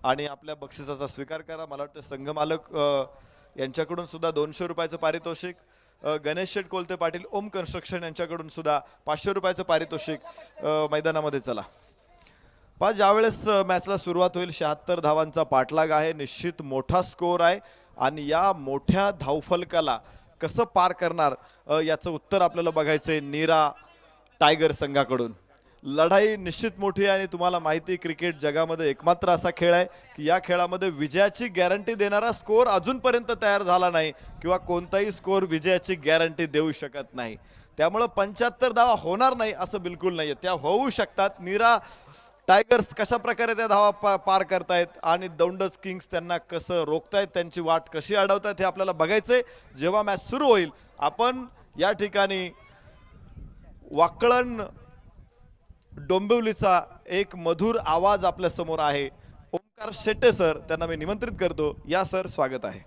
आणि आपल्या बक्षिसाचा स्वीकार करा. मला वाटतं संघमालक यांच्याकडून सुद्धा 200 रुपयाचं पारितोषिक. गणेश शेठ कोलते पाटील ओम कन्स्ट्रक्शन यांच्याकडून सुद्धा 500 रुपयाचं पारितोषिक मैदानामध्ये. चला पहा, ज्यावेळेस मॅचला सुरुवात होईल 76 धावांचा पाठलाग आहे. निश्चित मोठा स्कोर आहे आणि या मोठ्या धावफलकाला कसं पार करणार याचं उत्तर आपल्याला बघायचंय नीरा टायगर संघाकडून. लढाई निश्चित मोठी आहे आणि तुम्हाला माहिती क्रिकेट जगामध्ये एकमात्र असा खेळ आहे की या खेळामध्ये विजयाची गॅरंटी देणारा स्कोर अजूनपर्यंत तयार झाला नाही किंवा कोणताही स्कोर विजयाची गॅरंटी देऊ शकत नाही. त्यामुळे 75 धावा होणार नाही असं बिलकुल नाहीये, त्या होऊ शकतात. नीरा टायगर्स कशा प्रकारे त्या धावा पार करतायत आणि दौंडच किंग्स त्यांना कसं रोखतायत, त्यांची वाट कशी अडवतायत हे आपल्याला बघायचंय जेव्हा मॅच सुरू होईल. आपण या ठिकाणी वाकळण डोंबिवलीचा एक मधुर आवाज आपल्या समोर आहे. ओंकार शेट्टे सर, त्यांना मी निमंत्रित करतो. या सर, स्वागत आहे.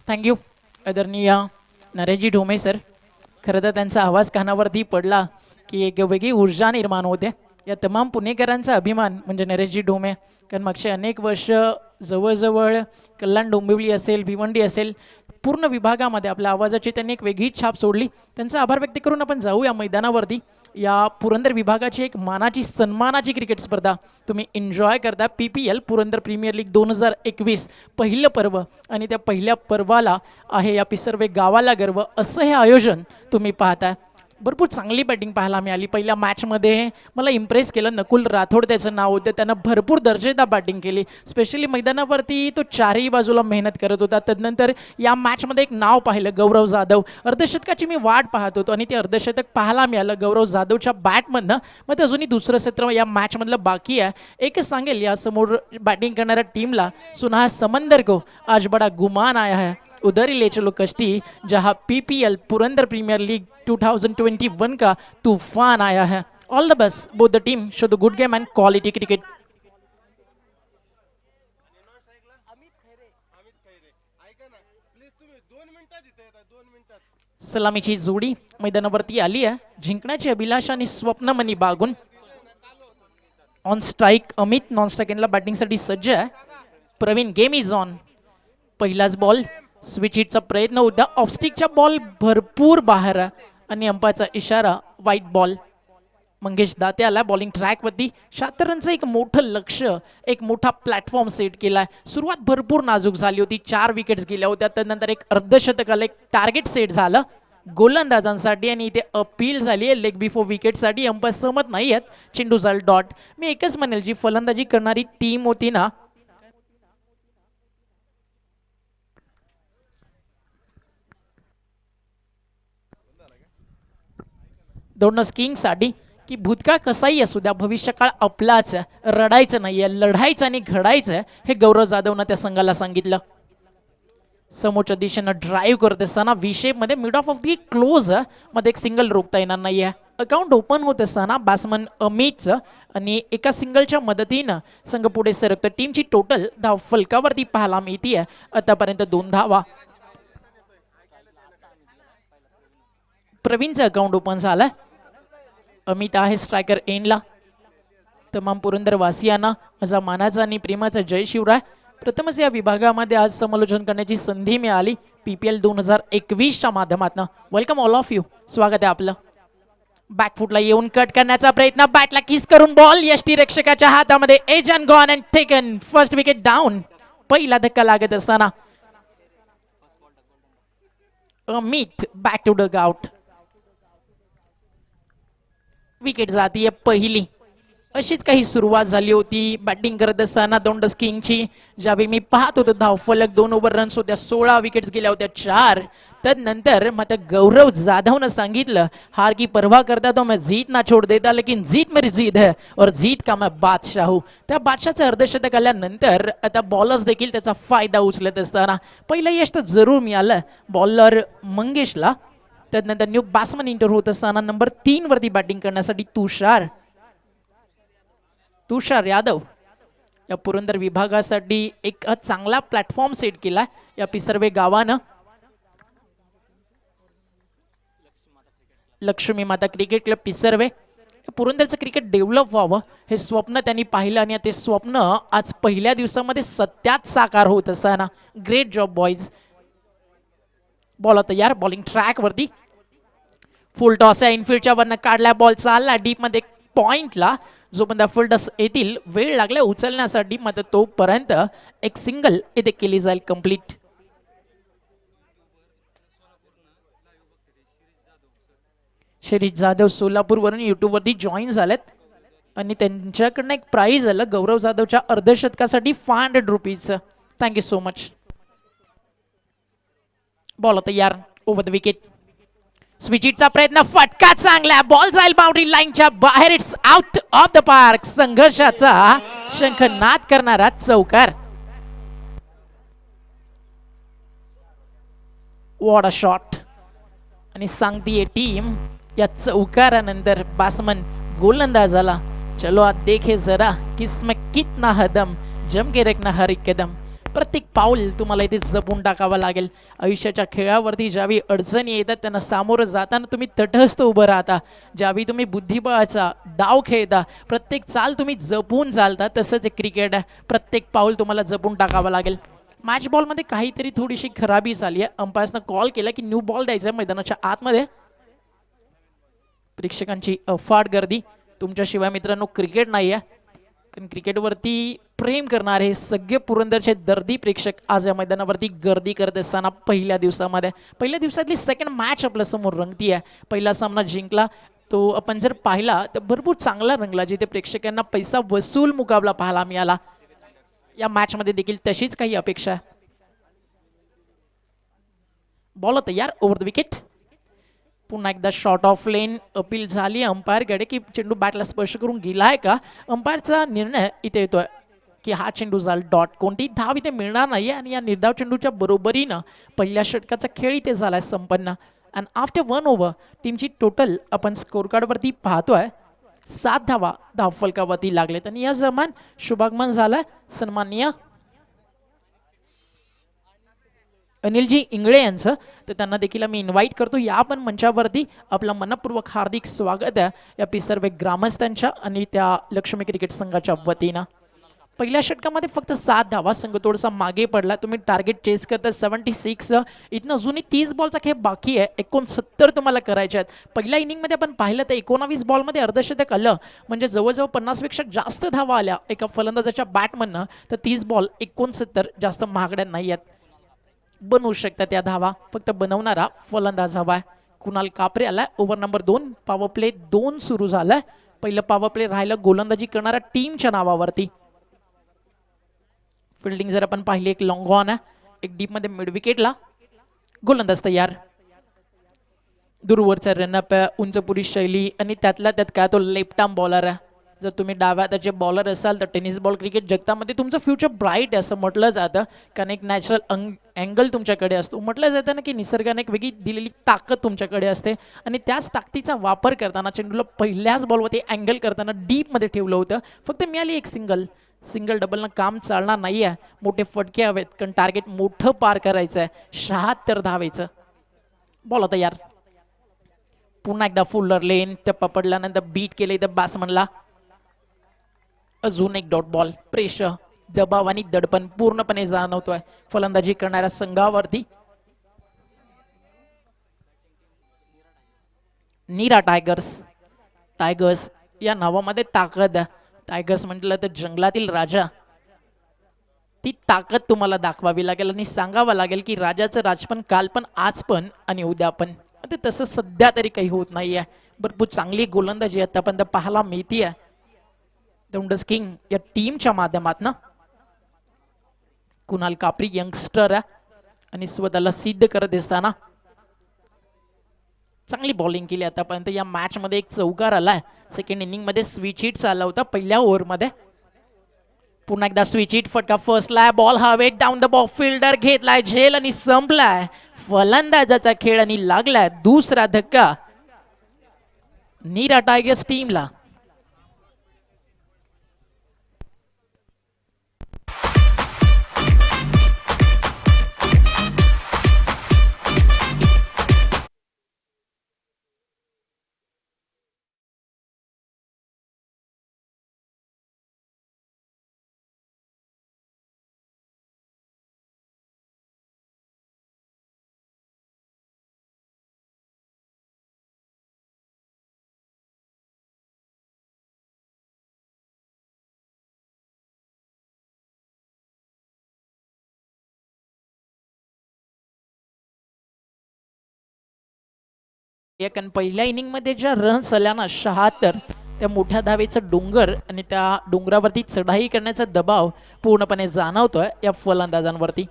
थँक्यू आदरणीय नरेशजी ढोमे सर. खरं तर त्यांचा आवाज कानावरती पडला की एक वेगळी ऊर्जा निर्माण होते. या तमाम पुणेकरांचा अभिमान म्हणजे नरेशजी ढोमे. कारण मागचे अनेक वर्ष जवळजवळ कल्याण डोंबिवली असेल, भिवंडी असेल, पूर्ण विभागामध्ये आपल्या आवाजाची त्यांनी एक वेगळीच छाप सोडली. त्यांचा आभार व्यक्त करून आपण जाऊया मैदानावरती. या पुरंदर विभागाची एक मानाची सन्मानाची क्रिकेट स्पर्धा तुम्ही एन्जॉय करता. PPL पुरंदर प्रीमियर लीग 2021 पहिलं पर्व आणि त्या पहिल्या पर्वाला आहे या पिसर्वे गावाला गर्व असं हे आयोजन तुम्ही पाहताय. भरपूर चांगली बॅटिंग पाहायला मिळाली. पहिल्या मॅचमध्ये मला इम्प्रेस केलं. नकुल राठोड त्याचं नाव होतं. त्यानं भरपूर दर्जेदार बॅटिंग केली. स्पेशली मैदानावरती तो चारही बाजूला मेहनत करत होता. तदनंतर या मॅचमध्ये एक नाव पाहिलं, गौरव जाधव. अर्धशतकाची मी वाट पाहत होतो आणि ते अर्धशतक पाहायला मिळालं गौरव जाधवच्या बॅटमधनं. मग अजूनही दुसरं सत्र या मॅचमधलं बाकी आहे. एकच सांगेल, या समोर बॅटिंग करणाऱ्या टीमला सुना समंदर को आज बडा गुमान आया है. उधर ही ले चलो कश्ती, जहां PPL पुरंदर प्रीमियर लीग 2021 का तूफान आया है. All the best both the team. Show the good game and quality cricket. सलामीची जोडी मैदानावरती आली आहे. जिंकण्याची अभिलाषा आणि स्वप्नमनी बागून. On strike Amit, non strike एंडला बॅटिंगसाठी सज्ज आहे. Pravin, game is on. पहिलाच बॉल स्विच हिटचा प्रयत्न होता. ऑफस्टिकचा बॉल भरपूर बाहेर आणि अंपायरचा इशारा वाईट बॉल. मंगेश दाते आला बॉलिंग ट्रॅकवरती. 76 रनचं एक मोठं लक्ष, एक मोठा प्लॅटफॉर्म सेट केलाय. सुरुवात भरपूर नाजूक झाली होती. 4 विकेट्स गेल्या होत्या. त्यानंतर एक अर्धशतक आलं, एक टार्गेट सेट झालं गोलंदाजांसाठी आणि इथे अपील झाली आहे लेग बिफोर विकेटसाठी. अंपायर सहमत नाही आहेत. चेंडू झाल डॉट. मी एकच म्हणेल, जी फलंदाजी करणारी टीम होती ना, दोनच किंगसाठी की भूतकाळ कसाही असू द्या, भविष्यकाळ आपलाच आहे. रडायचं नाहीये, लढायचं आणि घडायचं हे गौरव जाधवनं त्या संघाला सांगितलं. समोरच्या दिशेनं ड्राईव्ह करत असताना विषेपमध्ये मिड ऑफ दी क्लोज मध्ये एक सिंगल रोखता येणार नाहीये. अकाउंट ओपन होत असताना बॅट्समन अमितचं आणि एका सिंगलच्या मदतीनं संघ पुढे सरकतं. टीमची टोटल धाव फलकावरती पाहायला मिळतीये आतापर्यंत 2 धावा. प्रवीणचं अकाउंट ओपन झालं. अमित आहे स्ट्रायकर एंडला. तमाम पुरंदरवासियांना माझा मानाचा आणि प्रेमाचा जय शिवराय. प्रथमच या विभागामध्ये आज समालोचन करण्याची संधी मिळाली PPL 2021च्या माध्यमातून. Welcome all of you. स्वागत आहे आपलं. बॅकफुटला येऊन कट करण्याचा प्रयत्न, बॅटला किस करून बॉल यष्टीरक्षकाच्या हातामध्ये. Edge and gone and taken. First wicket down. पहिला धक्का लागत असताना Amit back to dugout. Wicket जातीये पहिली. अशीच काही सुरुवात झाली होती बॅटिंग करत असताना दोंडस किंगची. ज्यावेळी मी पाहत होतो धावफलक 2 ओव्हर रन्स होत्या, 16 विकेट्स गेल्या होत्या 4. तदनंतर मात्र गौरव जाधवनं सांगितलं, हार की परवाह करता तो मैं जीत ना छोड़ देता, लेकिन जीत मेरी जीत है और जीत का मैं बादशाह हूं. त्या बादशाहचं अर्धशतक आल्यानंतर आता बॉलर्स देखील त्याचा फायदा उचलत असताना पहिलं यश तर जरूर मिळालं बॉलर मंगेशला. त्यानंतर न्यू बॅट्समन इंटर होत असताना नंबर 3 वरती बॅटिंग करण्यासाठी तुषार यादव या पुरंदर विभागासाठी एक चांगला प्लॅटफॉर्म सेट केला या पिसर्वे गावानं. लक्ष्मी माता क्रिकेट क्लब पिसर्वे. पुरंदरचं क्रिकेट डेव्हलप व्हावं हे स्वप्न त्यांनी पाहिलं आणि ते स्वप्न आज पहिल्या दिवसामध्ये सत्यात साकार होत असताना ग्रेट जॉब बॉयज. बॉल तयार. बॉलिंग ट्रॅक वरती. फुल टॉस आहे. इनफिल्डच्या वरनं काढला बॉल. चालला डीप मध्ये पॉइंटला. जोपर्यंत फुल टॉस येतील वेळ लागला उचलण्यासाठी, मात्र तोपर्यंत एक सिंगल इथे केली जाईल कंप्लीट. शिरीष जाधव सोलापूरवरून युट्यूबवरती जॉईन झालेत आणि त्यांच्याकडनं एक प्राइज आलं गौरव जाधवच्या अर्धशतकासाठी 500 rupees. Thank you so much. Ball तयार. Over the wicket. स्विचिटचा प्रयत्न, फटका चांगला, बॉल जाईल बाउंड्री लाईनच्या बाहेर, it's out of the park. संघर्षाचा शंखनाद करणारा चौकार. What a shot. आणि सांगतीये टीम या चौकारानंतर बासमन गोलंदाजाला, चलो आज देखे जरा किसमें कितना हदम, जम के रखना हर एक कदम. प्रत्येक पाऊल तुम्हाला इथे जपून टाकावं लागेल. आयुष्याच्या खेळावरती ज्यावेळी अडचणी येतात त्यांना सामोरं जाताना तुम्ही तटस्थ उभं राहता. ज्यावेळी तुम्ही बुद्धिबळाचा डाव खेळता, प्रत्येक चाल तुम्ही जपून चालता. तसंच एक क्रिकेट आहे, प्रत्येक पाऊल तुम्हाला जपून टाकावं लागेल. मॅच बॉलमध्ये काहीतरी थोडीशी खराबी झाली आहे. अंपायर्सनं कॉल केला की न्यू बॉल द्यायचा आहे मैदानाच्या आतमध्ये. प्रेक्षकांची अफाट गर्दी. तुमच्याशिवाय मित्रांनो क्रिकेट नाही आहे, कारण क्रिकेटवरती प्रेम करणारे सगळे पुरंदरचे दर्दी प्रेक्षक आज या मैदानावरती गर्दी करत असताना पहिल्या दिवसातली सेकंड मॅच आपल्या समोर रंगती आहे. पहिला सामना जिंकला तो आपण जर पाहिला तर भरपूर चांगला रंगला, जिथे प्रेक्षकांना पैसा वसूल मुकाबला पाहायला मिळाला. या मॅच मध्ये देखील तशीच काही अपेक्षा आहे. बॉल तयार, ओव्हर द विकेट. पुन्हा एकदा शॉर्ट ऑफ लेन अपील झाली अंपायरकडे की चेंडू बॅटला स्पर्श करून गेलाय का. अंपायरचा निर्णय इथे येतोय की हा चेंडू झाला डॉट. कोणती धाव इथे मिळणार नाही आणि या निर्धाव चेंडूच्या बरोबरीनं पहिल्या षटकाचा खेळ इथे झालाय संपन्न. अँड आफ्टर 1 ओव्हर टीमची टोटल आपण स्कोर कार्डवरती पाहतोय 7 धावा धावफलकावरती लागलेत. आणि या दरम्यान शुभागमन झालंय सन्माननीय अनिलजी इंगळे यांचं, तर त्यांना देखील मी इन्व्हाइट करतो या पण मंचावरती. आपलं मनपूर्वक हार्दिक स्वागत आहे या सर्व ग्रामस्थांच्या आणि त्या लक्ष्मी क्रिकेट संघाच्या वतीनं. पहिल्या षटकामध्ये फक्त 7 धावा, संघ थोडासा मागे पडला. तुम्ही टार्गेट चेस करता 76. इथनं अजूनही 30 बॉलचा खेळ बाकी आहे. 69 तुम्हाला करायचे आहेत. पहिल्या इनिंगमध्ये आपण पाहिलं तर 19 बॉलमध्ये अर्धशतक आलं, म्हणजे जवळजवळ 50 पेक्षा जास्त धावा आल्या एका फलंदाजाच्या बॅटमधनं. तर 30 बॉल 69 जास्त महागड्या नाही आहेत. बनवू शकतात त्या धावा, फक्त बनवणारा फलंदाज हवा आहे. कुणाल कापरे आलाय ओव्हर नंबर 2. पॉवर प्ले 2 सुरू झालाय. पहिलं पॉवर प्ले राहिलं गोलंदाजी करणाऱ्या टीमच्या नावावरती. फिल्डिंग जर आपण पाहिली एक लॉंग ऑन आहे, एक डीप मध्ये मिड विकेटला. गोलंदाज तयार. दूरवरचा रनअप आहे, उंचपुरी शैली आणि त्यातल्या त्यात काय तो लेफ्ट आर्म बॉलर आहे. जर तुम्ही डाव्या हाताचे बॉलर असाल तर टेनिस बॉल क्रिकेट जगतामध्ये तुमचं फ्युचर ब्राईट आहे असं म्हटलं जातं, कारण एक नॅचरल अँगल तुमच्याकडे असतो. म्हटलं जातं ना की निसर्गाने एक वेगळी दिलेली ताकद तुमच्याकडे असते आणि त्याच ताकदीचा वापर करताना चेंडूला पहिल्याच बॉलवरती अँगल करताना डीपमध्ये ठेवलं होतं. फक्त मिळाली एक सिंगल डबलनं काम चालणार नाही आहे. मोठे फटके हवेत, कारण टार्गेट मोठं पार करायचं आहे. 76 धावायचं. बॉल तयार. पुन्हा एकदा फुल्लर लेन टप्पा पडल्यानंतर बीट केले इथं बॅट्समनला. अजून एक डॉट बॉल. प्रेशर, दबाव आणि दडपण पूर्णपणे जाणवतोय फलंदाजी करणाऱ्या संघावरती. नीरा टायगर्स या नावामध्ये ताकद आहे. टायगर्स म्हटलं तर जंगलातील राजा. ती ताकद तुम्हाला दाखवावी लागेल आणि सांगावं लागेल की राजाचं राजपण काल पण, आज पण आणि उद्या पण. ते तसं सध्या तरी काही होत नाहीये. भरपूर चांगली गोलंदाजी आतापर्यंत पाहायला मिळतीये दौंडस किंग या टीमच्या माध्यमातून. कुणाल कापरी यंगस्टर आहे आणि स्वतःला सिद्ध करत असताना चांगली बॉलिंग केली आतापर्यंत. या मॅच मध्ये एक चौकार आलाय. सेकंड इनिंग मध्ये स्विच हिट आला होता पहिल्या ओव्हरमध्ये. पुन्हा एकदा स्विच हिट, फटका फर्स्टला, बॉल हवेत, डाऊन द बॉल, फिल्डर घेतलाय झेल आणि संपलाय फलंदाजाचा खेळ आणि लागलाय दुसरा धक्का नीरा टायगर्स टीमला. कारण पहिल्या इनिंग मध्ये ज्या रन्स आल्या ना 76, त्या मोठ्या धावेचं डोंगर आणि त्या डोंगरावरती चढाई करण्याचा दबाव पूर्णपणे जाणवतोय या फलंदाजांवरती.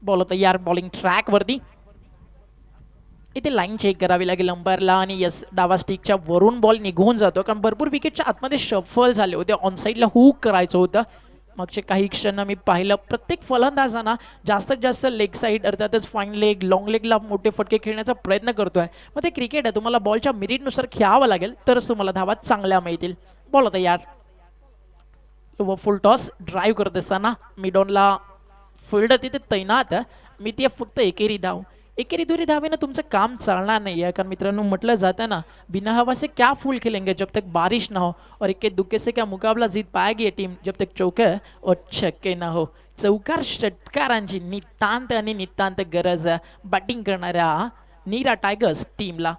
बॉल तयार, बॉलिंग ट्रॅक वरती. इथे लाईन चेक करावी लागेल अंपायरला आणि यस डावा स्टिकच्या वरून बॉल निघून जातो कारण भरपूर विकेटच्या आतमध्ये शफल झाले होते ऑन साईडला हुक करायचं होतं. मागचे काही क्षण मी पाहिलं प्रत्येक फलंदाजांना जास्तीत जास्त लेग साईड अर्थातच फाईन लेग लॉंग लेगला मोठे फटके खेळण्याचा प्रयत्न करतोय. मग ते क्रिकेट आहे तुम्हाला बॉलच्या मिरिटनुसार खेळावं लागेल तरच तुम्हाला धावा चांगल्या मिळतील. बॉल आता यार फुल टॉस ड्राईव्ह करत असताना मिडॉनला फिल्डर तिथे तैनात मी ती फक्त एकेरी धाव एकेरी दुरी धावेनं तुमचं काम चालणार नाही आहे कारण मित्रांनो म्हटलं जातं ना बिना हवा से क्या फूल खेलेंगे जब तक बारिश ना हो और इक्के दुक्के से क्या मुकाबला जीत पाएगी ये टीम जब तक चौके और छक्के ना हो. चौकार षटकारांची नितांत आणि नितांत गरज बॅटिंग करणाऱ्या नीरा टायगर्स टीमला.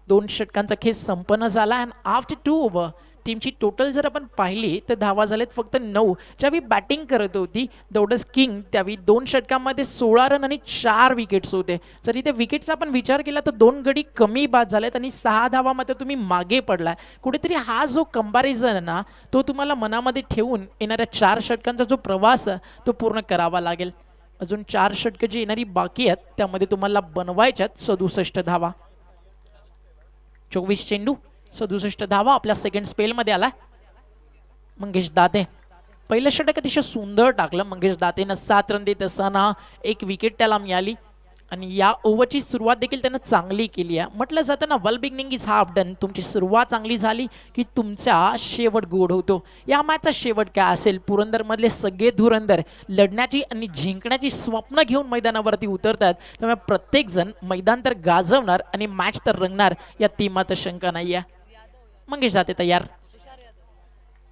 2 षटकांचा खेळ संपन्न झाला आणि आफ्टर 2 ओव्हर टीमची टोटल जर आपण पाहिली तर धावा झालेत फक्त 9. ज्यावेळी बॅटिंग करत होती दौडस किंग त्यावेळी 2 षटकांमध्ये 16 रन आणि 4 विकेट्स होते. जर इथे विकेटचा आपण विचार केला तर 2 गडी कमी बाद झालेत आणि 6 धावा मात्र तुम्ही मागे पडलाय. कुठेतरी हा जो कंपॅरिझन ना तो तुम्हाला मनामध्ये ठेवून येणाऱ्या 4 षटकांचा जो प्रवास तो पूर्ण करावा लागेल. अजून 4 षटकं जी येणारी बाकी आहेत त्यामध्ये तुम्हाला बनवायच्यात 67 धावा. 24 चेंडू 67 धावा आपल्या सेकंड स्पेलमध्ये आला. मंगेश दाते पहिलं षटक अतिशय सुंदर टाकलं. मंगेश दातेनं 7 रन देत असताना 1 विकेट त्याला मिळाली आणि या ओव्हरची सुरुवात देखील त्यानं चांगली केली आहे. म्हटलं जातं ना वेल बिगिनिंग इज हाफ डन. तुमची सुरुवात चांगली झाली की तुमचा शेवट गोड होतो. या मॅचचा शेवट काय असेल पुरंदरमधले सगळे धुरंदर लढण्याची आणि जिंकण्याची स्वप्न घेऊन मैदानावरती उतरतात. त्यामुळे प्रत्येकजण मैदान तर गाजवणार आणि मॅच तर रंगणार या टीमात शंका नाही आहे. मंगेश जाते तयार.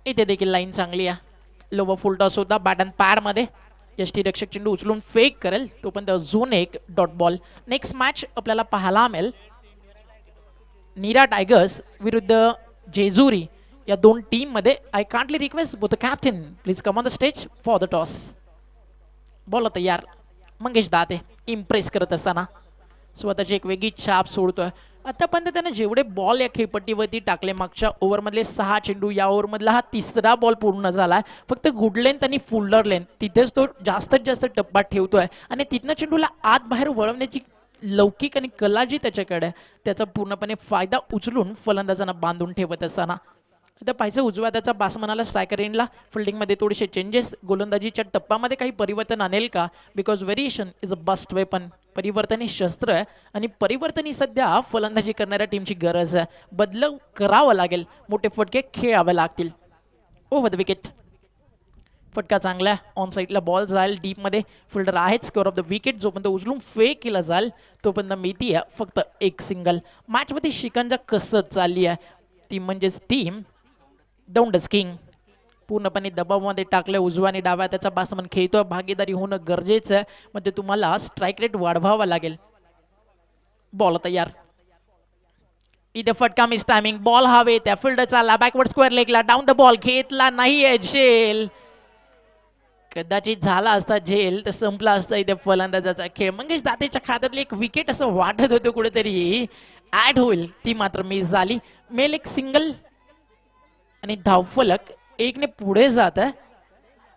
इथे देखील लाईन चांगली आहे. लोवर फुल टॉस होता बॅट अँड पॅडमध्ये यष्टीरक्षक चेंडू उचलून फेक करेल तोपर्यंत अजून एक डॉट बॉल. नेक्स्ट मॅच आपल्याला पाहायला मिळेल नीरा टायगर्स विरुद्ध जेजुरी या 2 टीममध्ये. I kindly request both the captain please come on the stage for the toss. Ball तयार. मंगेश दाते इम्प्रेस करत असताना स्वतःची एक वेगळी छाप सोडतोय. आतापर्यंत त्याने जेवढे बॉल या खेळपट्टीवरती टाकले मागच्या ओव्हरमधले 6 चेंडू या ओव्हरमधला हा 3रा बॉल पूर्ण झाला. फक्त गुड लेंथ आणि फुल्डर लेंथ तिथेच तो जास्तीत जास्त टप्पा ठेवतोय आणि तिथनं चेंडूला आत बाहेर वळवण्याची लौकिक आणि कला जी त्याच्याकडे त्याचा पूर्णपणे फायदा उचलून फलंदाजांना बांधून ठेवत असताना आता पाहिजे उजव्या त्याचा बासमनाला स्ट्रायकर एंडला फिल्डिंगमध्ये थोडेसे चेंजेस गोलंदाजीच्या टप्प्यामध्ये काही परिवर्तन आणेल का because variation is a best weapon. परिवर्तन ही शस्त्र आहे आणि परिवर्तन ही सध्या फलंदाजी करणाऱ्या टीमची गरज आहे. बदल करावं लागेल मोठे फटके खेळावे लागतील. ओव्हर द विकेट फटका चांगला आहे. ऑन साईडला बॉल जाईल डीपमध्ये फिल्डर आहेच स्कोअर ऑफ द विकेट. जोपर्यंत उचलून फेक केला जाईल तोपर्यंत मिळती आहे फक्त 1 सिंगल. मॅचमध्ये शिकंजा कसं चालली आहे ती म्हणजेच टीम दौंडस किंग पूर्णपणे दबावामध्ये टाकलं. उजवा आणि डाव्या त्याचा बासमन खेळतोय. भागीदारी होणं गरजेचं आहे. मग ते तुम्हाला स्ट्राईक रेट वाढवावा लागेल. बॉल तयार. इथे फटका मिस टायमिंग बॉल हवे त्या फिल्डर चालला बॅकवर्ड स्क्वेअर लेगला डाऊन द बॉल घेतला नाहीये झेल. कदाचित झाला असता झेल तर संपला असता इथे फलंदाजाचा खेळ. मंगेश दातेच्या खात्यातली एक विकेट असं वाटत होतं कुठेतरी ऍड होईल ती मात्र मिस झाली. मेल एक सिंगल आणि धावफलक 1 ने पुढे जात आहे.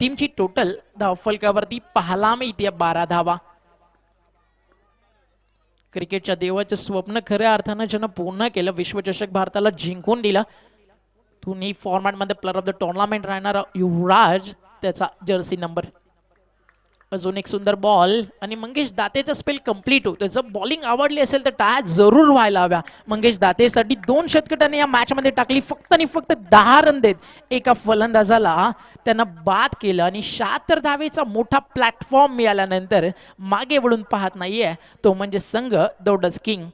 टीमची टोटल धावफलकावरती पाहायला मिळते 12 धावा. क्रिकेटच्या देवाचं स्वप्न खऱ्या अर्थानं ज्यानं पूर्ण केलं विश्वचषक भारताला जिंकून दिला. दोन्ही फॉर्मॅटमध्ये प्लेअर ऑफ द टुर्नामेंट राहणारा युवराज त्याचा जर्सी नंबर. अजून एक सुंदर बॉल आणि मंगेश दातेचा स्पेल कंप्लीट होतो. जर बॉलिंग आवडली असेल तर टाळ्या जरूर व्हायला हव्या. मंगेश दातेसाठी 2 शतकं त्याने या मॅचमध्ये टाकली. फक्त आणि फक्त 10 रन देत एका फलंदाजाला त्यांना बाद केलं आणि 76 धावेचा मोठा प्लॅटफॉर्म मिळाल्यानंतर मागे वळून पाहत नाहीये तो म्हणजे संघ दौडस किंग.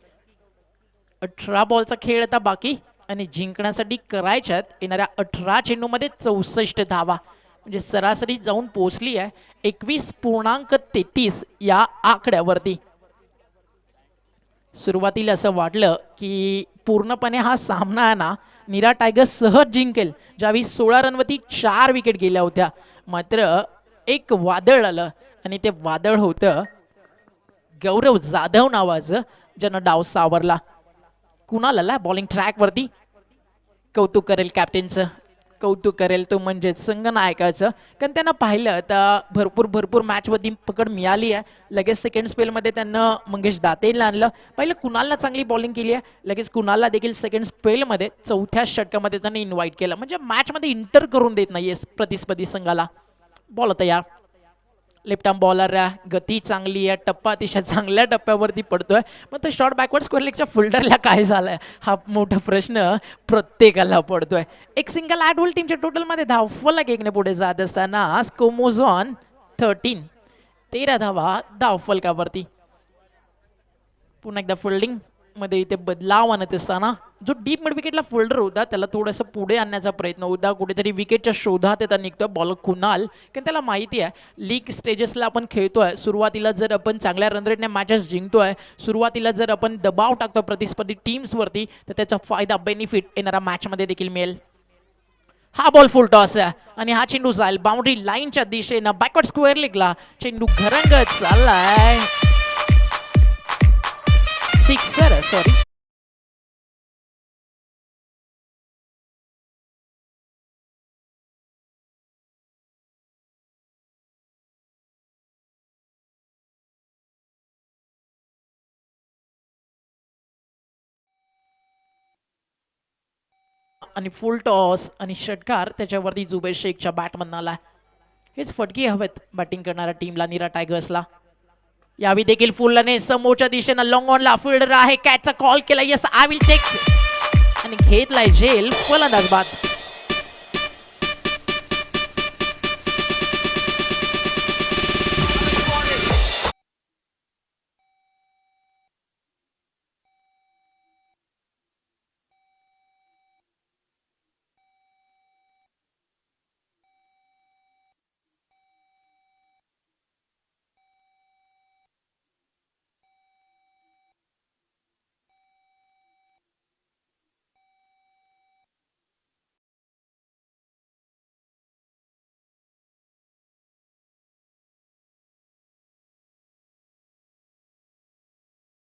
18 बॉलचा खेळ आता बाकी आणि जिंकण्यासाठी करायच्यात येणाऱ्या 18 चेंडूमध्ये 64 धावा म्हणजे सरासरी जाऊन पोहोचली आहे 21.33 या आकड्यावरती. सुरुवातीला असं वाटलं की पूर्णपणे हा सामना आहे ना नीरा टायगर्स सहज जिंकेल. ज्यावेळी 16 रनवरती 4 विकेट गेल्या होत्या. मात्र एक वादळ आलं आणि ते वादळ होतं गौरव जाधव नावाचं ज्यानं डाव सावरला. कुणाल आला बॉलिंग ट्रॅकवरती. कौतुक करेल कॅप्टनचं. कौतुक करेल तो म्हणजे संघनायकाचं, कारण त्यांना पाहिलं तर भरपूर मॅचमध्ये पकड मिळाली आहे. लगेच सेकंड स्पेलमध्ये त्यांना मंगेश दातेला आणलं. पहिलं कुणालला चांगली बॉलिंग केली आहे, लगेच कुणालला देखील सेकंड स्पेलमध्ये चौथ्या षटकामध्ये त्यांनी इन्व्हाइट केलं. म्हणजे मॅचमध्ये इंटर करून देत नाहीये प्रतिस्पर्धी संघाला. बॉल तयार, लेफ्ट आर्म बॉलर आहे, गती चांगली आहे, टप्पा अतिशय चांगल्या टप्प्यावरती पडतोय. मग तर शॉर्ट बॅकवर्ड स्क्वेअर लेगच्या फिल्डरला काय झालंय हा मोठा प्रश्न प्रत्येकाला पडतोय. एक सिंगल ॲडवल टीमच्या टोटलमध्ये धावफलक एकने पुढे जात असताना स्कोमोझॉन 13 धावा धावफलकावरती. पुन्हा एकदा फिल्डिंग मध्ये इथे बदलाव आणत असताना जो डीप मिड विकेटला फोल्डर होता त्याला थोडंसं पुढे आणण्याचा प्रयत्न होता. कुठेतरी विकेटच्या शोधात येता निघतोय बॉलर कुणाल, कारण त्याला माहिती आहे लीग स्टेजेसला आपण खेळतोय. सुरुवातीला जर आपण चांगल्या रन रेटने मॅचेस जिंकतोय, सुरुवातीला जर आपण दबाव टाकतो प्रतिस्पर्धी टीम्सवरती, तर त्याचा फायदा बेनिफिट येणाऱ्या मॅचमध्ये देखील मिळेल. हा बॉल फुल टॉस आहे आणि हा चेंडू जाईल बाउंड्री लाईनच्या दिशेनं बॅकवर्ड स्क्वेअर लेगला. चेंडू घरंगत चाललाय, सिक्सर सॉरी. आणि फुल टॉस आणि षटकार त्याच्यावरती जुबेर शेखच्या बॅटमधनं आला. हेच फटके हवेत बॅटिंग करणाऱ्या टीमला, नीरा टायगर्सला. यावी देखील फुलने समोरच्या दिशेनं लॉंग ऑनला फिल्डर आहे, कॅचचा कॉल केला, यस आय विल टेक, आणि घेतलाय झेल फलंदाज बाद.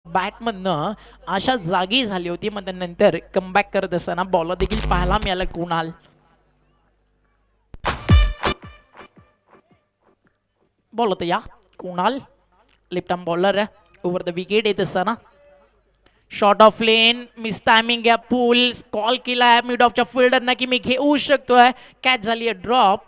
बॅटमधनं अशा जागी झाली होती, मग त्यानंतर कमबॅक करत असताना बॉलर देखील पाहायला मिळाला कुणाल. बॉल होतं या कुणाल, लेफ्ट आर्म बॉलर आहे, ओव्हर द विकेट येत असताना short of lane, miss timing आहे, पूल कॉल केलाय मिड ऑफच्या फिल्डरना की मी घेऊ शकतोय, कॅच झाली आहे ड्रॉप,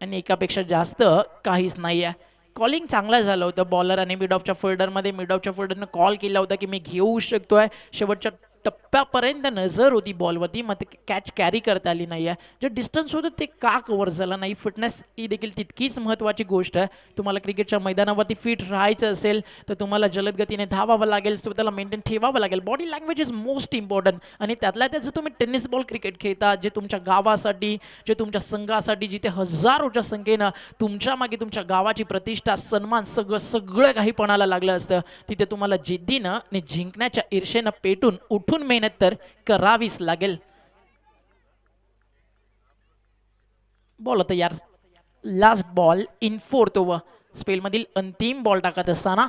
आणि एकापेक्षा जास्त काहीच नाही आहे. कॉलिंग चांगलं झालं होतं बॉलर आणि मिड ऑफच्या फिल्डरमध्ये. मिड ऑफच्या फिल्डरनं कॉल केला होता की मी घेऊ शकतोय, शेवटच्या टप्प्यापर्यंत नजर होती बॉलवरती, मग ते कॅच कॅरी करता आली नाही आहे. जे डिस्टन्स होतं ते का कव्हर झालं नाही. फिटनेस ही देखील तितकीच महत्त्वाची गोष्ट आहे. तुम्हाला क्रिकेटच्या मैदानावरती फिट राहायचं असेल तर तुम्हाला जलद गतीने धावावं लागेल, स्वतःला मेंटेन ठेवावं लागेल. Body language is most important. आणि त्यातल्या त्यात जर तुम्ही टेनिस बॉल क्रिकेट खेळता, जे तुमच्या गावासाठी, जे तुमच्या संघासाठी, जिथे हजारोच्या संख्येनं तुमच्या मागे तुमच्या गावाची प्रतिष्ठा, सन्मान सगळं काही पणाला लागलं असतं, तिथे तुम्हाला जिद्दीनं आणि जिंकण्याच्या ईर्षेनं पेटून उठून मेहनत तर करावीच लागेल. बॉल तयार, last ball in fourth over. स्पेलमधील अंतिम बॉल टाकत असताना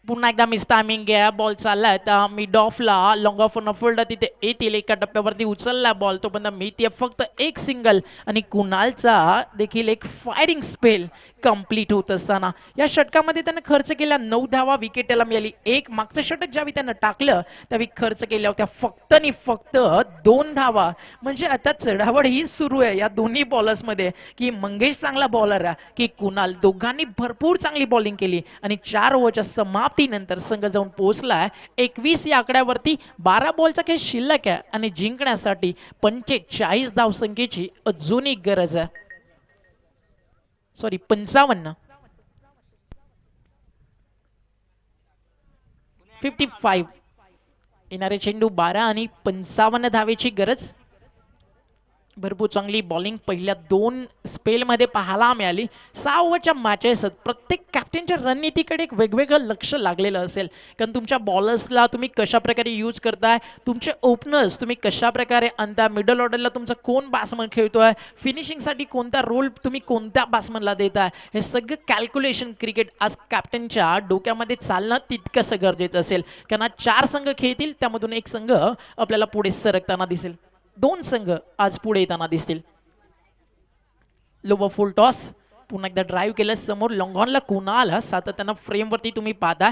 पुन्हा एकदा मिस टायमिंग आहे, बॉल चाललाय आता मिड ऑफला, लॉंग ऑफ ऑन फिल्ड तिथे येतील, एका टप्प्यावरती उचलला बॉल, तो पण मिळते फक्त एक सिंगल, आणि कुणालचा देखील एक फायरिंग स्पेल कंप्लीट होत असताना या षटकामध्ये त्यानं खर्च केला 9 धावा, विकेट त्याला मिळाली एक. मागचं षटक ज्यावेळी त्यानं टाकलं त्यावेळी खर्च केल्या होत्या फक्त आणि फक्त 2 धावा. म्हणजे आता चढावड ही सुरू आहे या दोन्ही बॉलर्समध्ये, की मंगेश चांगला बॉलर आहे की कुणाल, दोघांनी भरपूर चांगली बॉलिंग केली, आणि 4 ओव्हरच्या समाप्तीनंतर संघ जाऊन पोहोचलाय 21 या आकड्यावरती. 12 बॉलचा खेळ शिल्लक आहे आणि जिंकण्यासाठी 45 धावसंख्येची अजूनही गरज आहे. सॉरी 55, 55 येणारे चेंडू 12 आणि 55 धावेची गरज. भरपूर चांगली बॉलिंग पहिल्या 2 स्पेलमध्ये पाहायला मिळाली. 6 ओव्हरच्या मॅचेस, प्रत्येक कॅप्टनच्या रणनीतीकडे एक वेगवेगळं लक्ष लागलेलं असेल, कारण तुमच्या बॉलर्सला तुम्ही कशा प्रकारे यूज करताय, तुमचे ओपनर्स तुम्ही कशा प्रकारे आणता, मिडल ऑर्डरला तुमचा कोण बॅट्समन खेळतोय, फिनिशिंगसाठी कोणता रोल तुम्ही कोणत्या बॅट्समनला देताय, हे सगळं कॅल्क्युलेशन क्रिकेट आज कॅप्टनच्या डोक्यामध्ये चालणं तितकंसं गरजेचं असेल. कारण आज 4 संघ खेळतील, त्यामधून एक संघ आपल्याला पुढे सरकताना दिसेल. दोन संघ आज पुढे येताना दिसतील. लोवर फुल टॉस, पुन्हा एकदा ड्राईव्ह केलं समोर लॉंगॉनला कुणाल सातत्यानं फ्रेमवरती तुम्ही पाहता.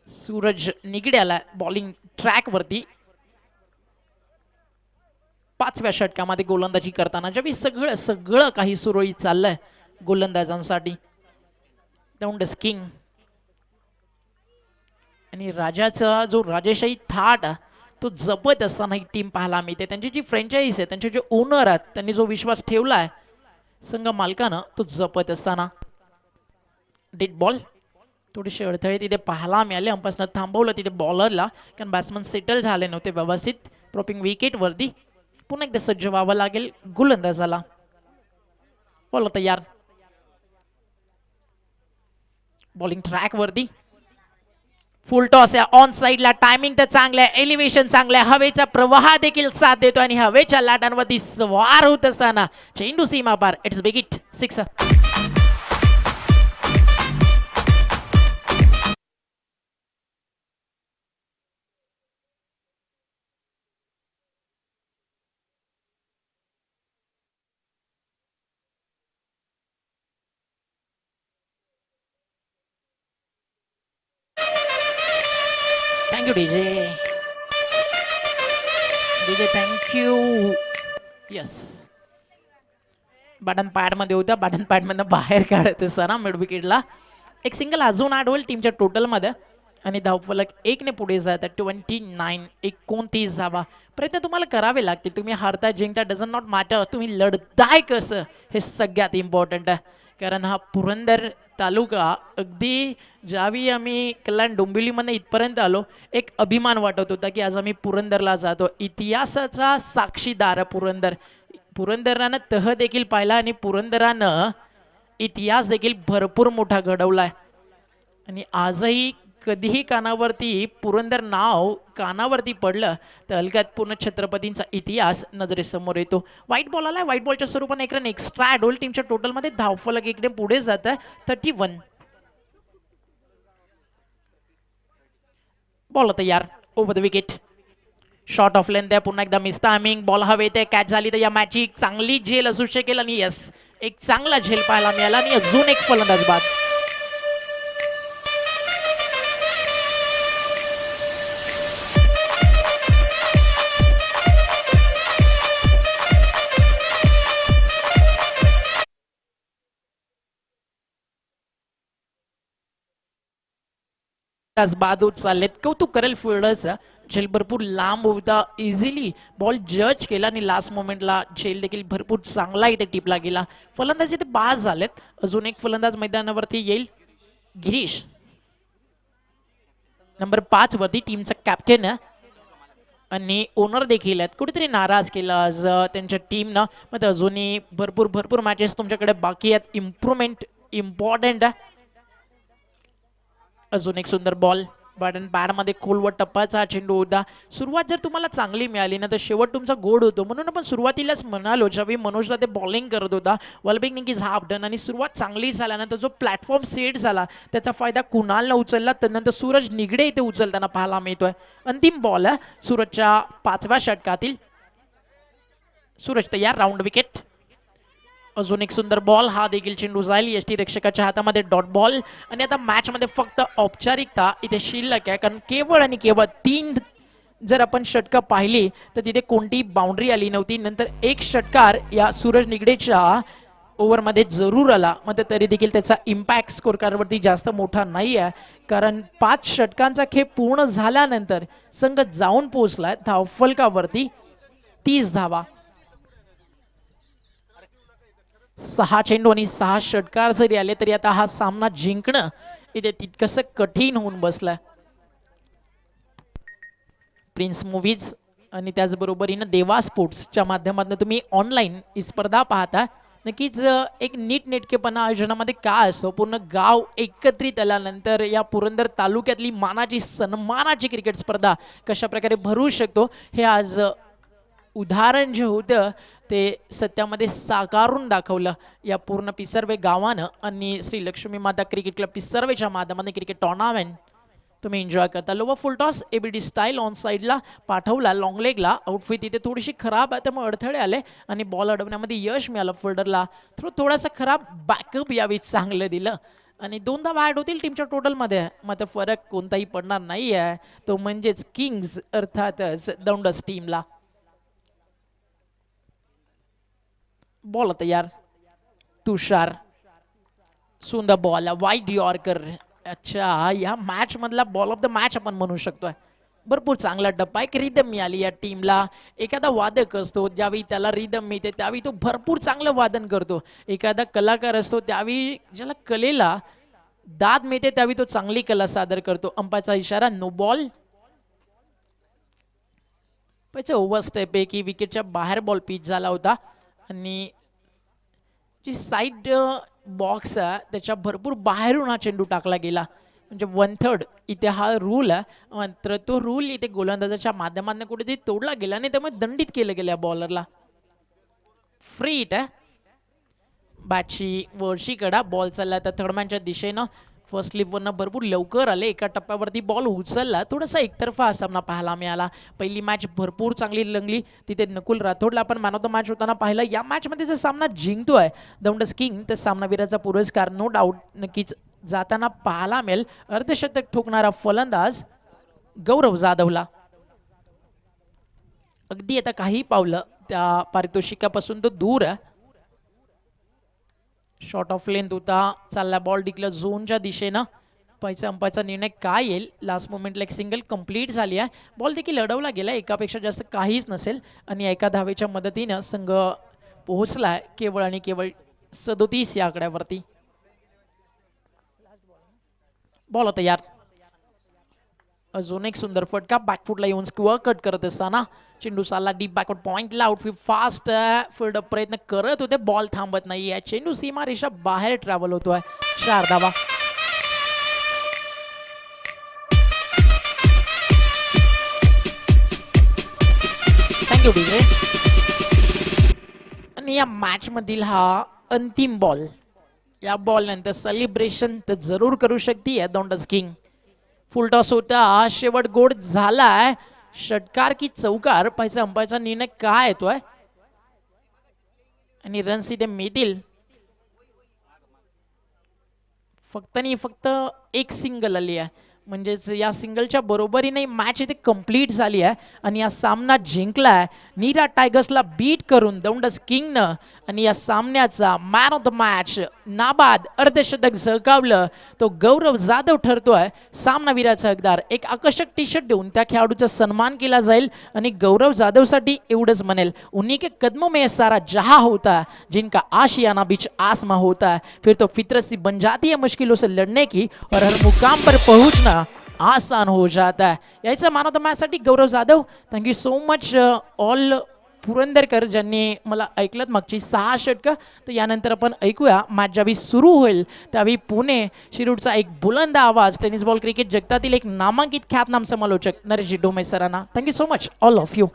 सूरज निगड्याला बॉलिंग ट्रॅक वरती 5व्या षटकामध्ये गोलंदाजी करताना ज्यावेळी सगळं सगळं काही सुरळीत चाललंय गोलंदाजांसाठी. दौंडस किंग आणि राजाचा जो राजेशाही थाट तो जपत असताना ही टीम पाहायला मिळते. त्यांची जी फ्रँचाईज आहे, त्यांचे जे ओनर आहेत, त्यांनी जो विश्वास ठेवलाय संघ मालकानं तो जपत असताना. डेड बॉल, थोडीशी अडथळे तिथे पाहायला मिळाले. अंपासनं थांबवलं तिथे बॉलरला, कारण बॅट्समन सेटल झाले नव्हते व्यवस्थित. प्रॉपिंग विकेट वरती पुन्हा एकदा सज्ज व्हावं लागेल गोलंदाजाला. बॉल तयार, बॉलिंग ट्रॅक वरती फुल टॉस आहे. ऑन साइडला टायमिंग तर चांगलं आहे, एलिव्हेशन चांगलं आहे, हवेचा प्रवाह देखील साथ देतो आणि हवेच्या लाटांवरती स्वार होत असताना चेंडू सीमा पार. It's big hit, 6. Thank you DJ, DJ thank you. Yes, button पॅडमध्ये होत्या, बटन पॅडमधनं बाहेर काढत असताना मिड विकेटला एक सिंगल अजून ॲड होईल टीमच्या टोटलमध्ये आणि धावफलक 1ने पुढे जात आहे. 29 धावा. प्रयत्न तुम्हाला करावे लागतील. तुम्ही हारता जिंकता डझंट नॉट मॅटर, तुम्ही लढताय कसं हे सगळ्यात इम्पॉर्टंट आहे. कारण हा पुरंदर तालुका अगदी ज्यावेळी आम्ही कल्याण डोंबिवलीमध्ये इथपर्यंत आलो एक अभिमान वाटत होता की आज आम्ही पुरंदरला जातो. इतिहासाचा साक्षीदार पुरंदर. पुरंदरानं तह देखील पाहिला आणि पुरंदरानं इतिहास देखील भरपूर मोठा घडवलाय. आणि आजही कधीही कानावरती पुरंदर नाव कानावरती पडलं तर हलक्यात पूर्ण छत्रपतींचा इतिहास नजरेसमोर येतो. व्हाईट बॉल आलाय, व्हाईट बॉलच्या स्वरूपाने एक रन एक्स्ट्रा ॲड होईल. टीमच्या टोटलमध्ये धावफलक 1ने पुढे जात आहे. 31. बॉल तयार, over the wicket, short of length आहे. पुन्हा एकदा मिस टायमिंग, बॉल हवेत आहे, कॅच झाली तर या मॅचची एक चांगली झेल असू शकेल. आणि यस, एक चांगला झेल पाहायला मिळाला आणि अजून एक फलंदाज बाद. बाद होत चाललेत. कौतुक करेल फिल्डरचा, झेल भरपूर लांब होता, इझिली बॉल जज केला आणि लास्ट मोमेंटला झेल देखील भरपूर चांगला इथे टिपला गेला. फलंदाज इथे बाद झालेत. अजून एक फलंदाज मैदानावरती येईल, गिरीश नंबर 5 वरती, टीमचा कॅप्टन आणि ओनर देखील आहेत. कुठेतरी नाराज केला आज त्यांच्या टीमनं. मग अजूनही भरपूर मॅचेस तुमच्याकडे बाकी आहेत. इम्प्रूव्हमेंट इम्पॉर्टंट आहे. अजून एक सुंदर बॉल, बटन पॅडमध्ये खोलवर टप्पाचा चेंडू होता. सुरुवात जर तुम्हाला चांगली मिळाली ना तर शेवट तुमचा गोड होतो. म्हणून आपण सुरुवातीलाच म्हणालो ज्यावेळी मनोजला ते बॉलिंग करत होता, वॉलबेक इज हाफ डन आणि सुरुवात चांगली झाल्यानंतर जो प्लॅटफॉर्म सेट झाला त्याचा फायदा कुणालनं उचलला. त्यानंतर सूरज निगडे इथे उचलताना पाहायला मिळतोय. अंतिम बॉल आहे सूरजच्या 5व्या षटकातील. सूरज तयार, राऊंड विकेट. अजून एक सुंदर बॉल, हा देखील चेंडू जाईल यष्टी रक्षकाच्या हातामध्ये, डॉट बॉल. आणि आता मॅच मध्ये फक्त औपचारिकता इथे शिल्लक आहे, कारण केवळ आणि केवळ 3 जर आपण षटकं पाहिली तर तिथे कोणतीही बाउंड्री आली नव्हती. नंतर एक षटकार या सूरज निगडेच्या ओव्हरमध्ये जरूर आला, मात्र तरी देखील त्याचा इम्पॅक्ट स्कोर कार्डवरती जास्त मोठा नाही आहे, कारण 5 षटकांचा खेळ पूर्ण झाल्यानंतर संघ जाऊन पोहोचलाय धावफलकावरती 30 धावा. 6 चेंडू आणि 6 षटकार जरी आले तरी आता हा सामना जिंकणं इथे तितकंसं कठीण होऊन बसलाय. प्रिन्स मूवीज आणि त्याचबरोबरीनं देवा स्पोर्ट्सच्या माध्यमातून तुम्ही ऑनलाईन ही स्पर्धा पाहता. नक्कीच एक नीटनेटकेपणा आयोजनामध्ये काय असतो, पूर्ण गाव एकत्रित आल्यानंतर या पुरंदर तालुक्यातली मानाची सन्मानाची क्रिकेट स्पर्धा कशा प्रकारे भरू शकतो हे आज उदाहरण जे होतं ते सत्यामध्ये साकारून दाखवलं या पूर्ण पिसर्वे गावानं. आणि श्री लक्ष्मी माता क्रिकेट क्लब पिसर्वेच्या माध्यमाने क्रिकेट टुर्नामेंट तुम्ही एन्जॉय करता. लोवा full toss ABD style on साईडला पाठवला लॉंग लेगला. आउटफिट इथे थोडीशी खराब आहे त्यामुळे अडथळे आले आणि बॉल अडवण्यामध्ये यश मिळालं फिल्डरला. थोडासा खराब बॅकअप यावेळी चांगलं दिलं आणि 2दा वाईड होतील टीमच्या टोटलमध्ये. मात्र फरक कोणताही पडणार नाही आहे, तो म्हणजेच किंग्स अर्थातच दौंडस टीमला. बॉल तयार. तुषार सुंदर बॉल वाईट यॉर्कर. अच्छा, या मॅच मधला बॉल ऑफ द मॅच आपण म्हणू शकतोय. भरपूर चांगला डब्बा. एक रिदम मिळाली या टीमला. एखादा वादक असतो ज्यावेळी त्याला रिदम मिळते त्यावेळी तो भरपूर चांगलं वादन करतो. एखादा कलाकार असतो त्यावेळी ज्याला कलेला दाद मिळते त्यावेळी तो चांगली कला सादर करतो. अंपायरचा इशारा नो बॉल. पैसे ओव्हर स्टेप आहे की विकेटच्या बाहेर बॉल पिच झाला होता आणि जी साईड बॉक्स आहे त्याच्या भरपूर बाहेरून हा चेंडू टाकला गेला. म्हणजे 1/3 इथे हा रूल आहे. मात्र तो रूल इथे गोलंदाजाच्या माध्यमातून कुठेतरी तोडला गेला आणि त्यामुळे दंडित केलं गेलं बॉलरला. फ्री हिट आहे. बॅटची वरची कडा. बॉल चालला तर थर्डमॅनच्या दिशेनं. फर्स्ट स्लिपवरनं भरपूर लवकर आले. एका टप्प्यावरती बॉल उचलला. थोडासा एकतर्फा हा सामना पाहायला मिळाला. पहिली मॅच भरपूर चांगली रंगली. तिथे नकुल राठोडला आपण मॅन ऑफ द मॅच होताना पाहिलं. या मॅचमध्ये जर सामना जिंकतोय दौंडस किंग तर सामनावीराचा पुरस्कार नो डाऊट नक्कीच जाताना पाहायला मिळेल. अर्धशतक ठोकणारा फलंदाज गौरव जाधवला. अगदी आता काही पावलं त्या पारितोषिकापासून तो दूर आहे. शॉर्ट ऑफ लेंथ होता. चालला बॉल डिक्लेअर झोनच्या दिशेनं. अंपायरचा निर्णय काय येईल. लास्ट मोमेंटला एक सिंगल कंप्लीट झाली आहे. बॉल देखील अडवला गेला. एकापेक्षा जास्त काहीच नसेल आणि एका धावेच्या मदतीनं संघ पोहोचलाय केवळ आणि केवळ 37 या आकड्यावरती. बॉल तयार. अजून एक सुंदर फटका. बॅकफुटला येऊन स्क्वेअर कट करत असताना चेंडू चालला डीप बॅकवर्ड पॉइंटला. आउटफिट फास्ट फील्ड प्रयत्न करत होते. बॉल थांबत नाहीये. चेंडू सीमा रेषा बाहेर ट्रॅव्हल होतोय. 4 धावा. Thank you DJ. आणि या मॅच मधील हा अंतिम बॉल. या बॉल नंतर सेलिब्रेशन तर जरूर करू शकते दौंडस किंग. फुल टॉस होता. शेवट गोड झालाय. षटकार की चौकार पाहिजे. अंपायरचा निर्णय काय येतोय आणि रन्स इथे मिळतील. फक्त एक सिंगल आली आहे. म्हणजेच या सिंगलच्या बरोबरीने मॅच इथे कंप्लीट झाली आहे आणि या सामना जिंकलाय नीरा टायगर्सला बीट करून दौंडस किंगनं. आणि या सामन्याचा मॅन ऑफ द मॅच नाबाद अर्धशतक झळकावलं तो गौरव जाधव ठरतोय सामनावीराचा हकदार. एक आकर्षक टी शर्ट देऊन त्या खेळाडूचा सन्मान केला जाईल आणि गौरव जाधवसाठी एवढंच म्हणेल उन्हीं के कदमों में सारा जहां होता है जिनका आशियाना बीच आसमा होता है. फिर तो फितरत सी बन जाती है मुश्किलों से लड़ने की और हर मुकाम पर पहुंचना आसान हो जाता है. यायचं मॅन ऑफ द मॅच साठी Gaurav Jadhav. Thank you so much all Purandarkar ज्यांनी मला ऐकलं मागची 6 षटकं. तर यानंतर आपण ऐकूया मॅच ज्यावेळी सुरू होईल त्यावेळी पुणे शिरूरचा एक बुलंद आवाज टेनिस बॉल क्रिकेट जगतातील एक नामांकित ख्यातनाम समालोचक नरेशजी डोमे सरांना. Thank you so much all of you.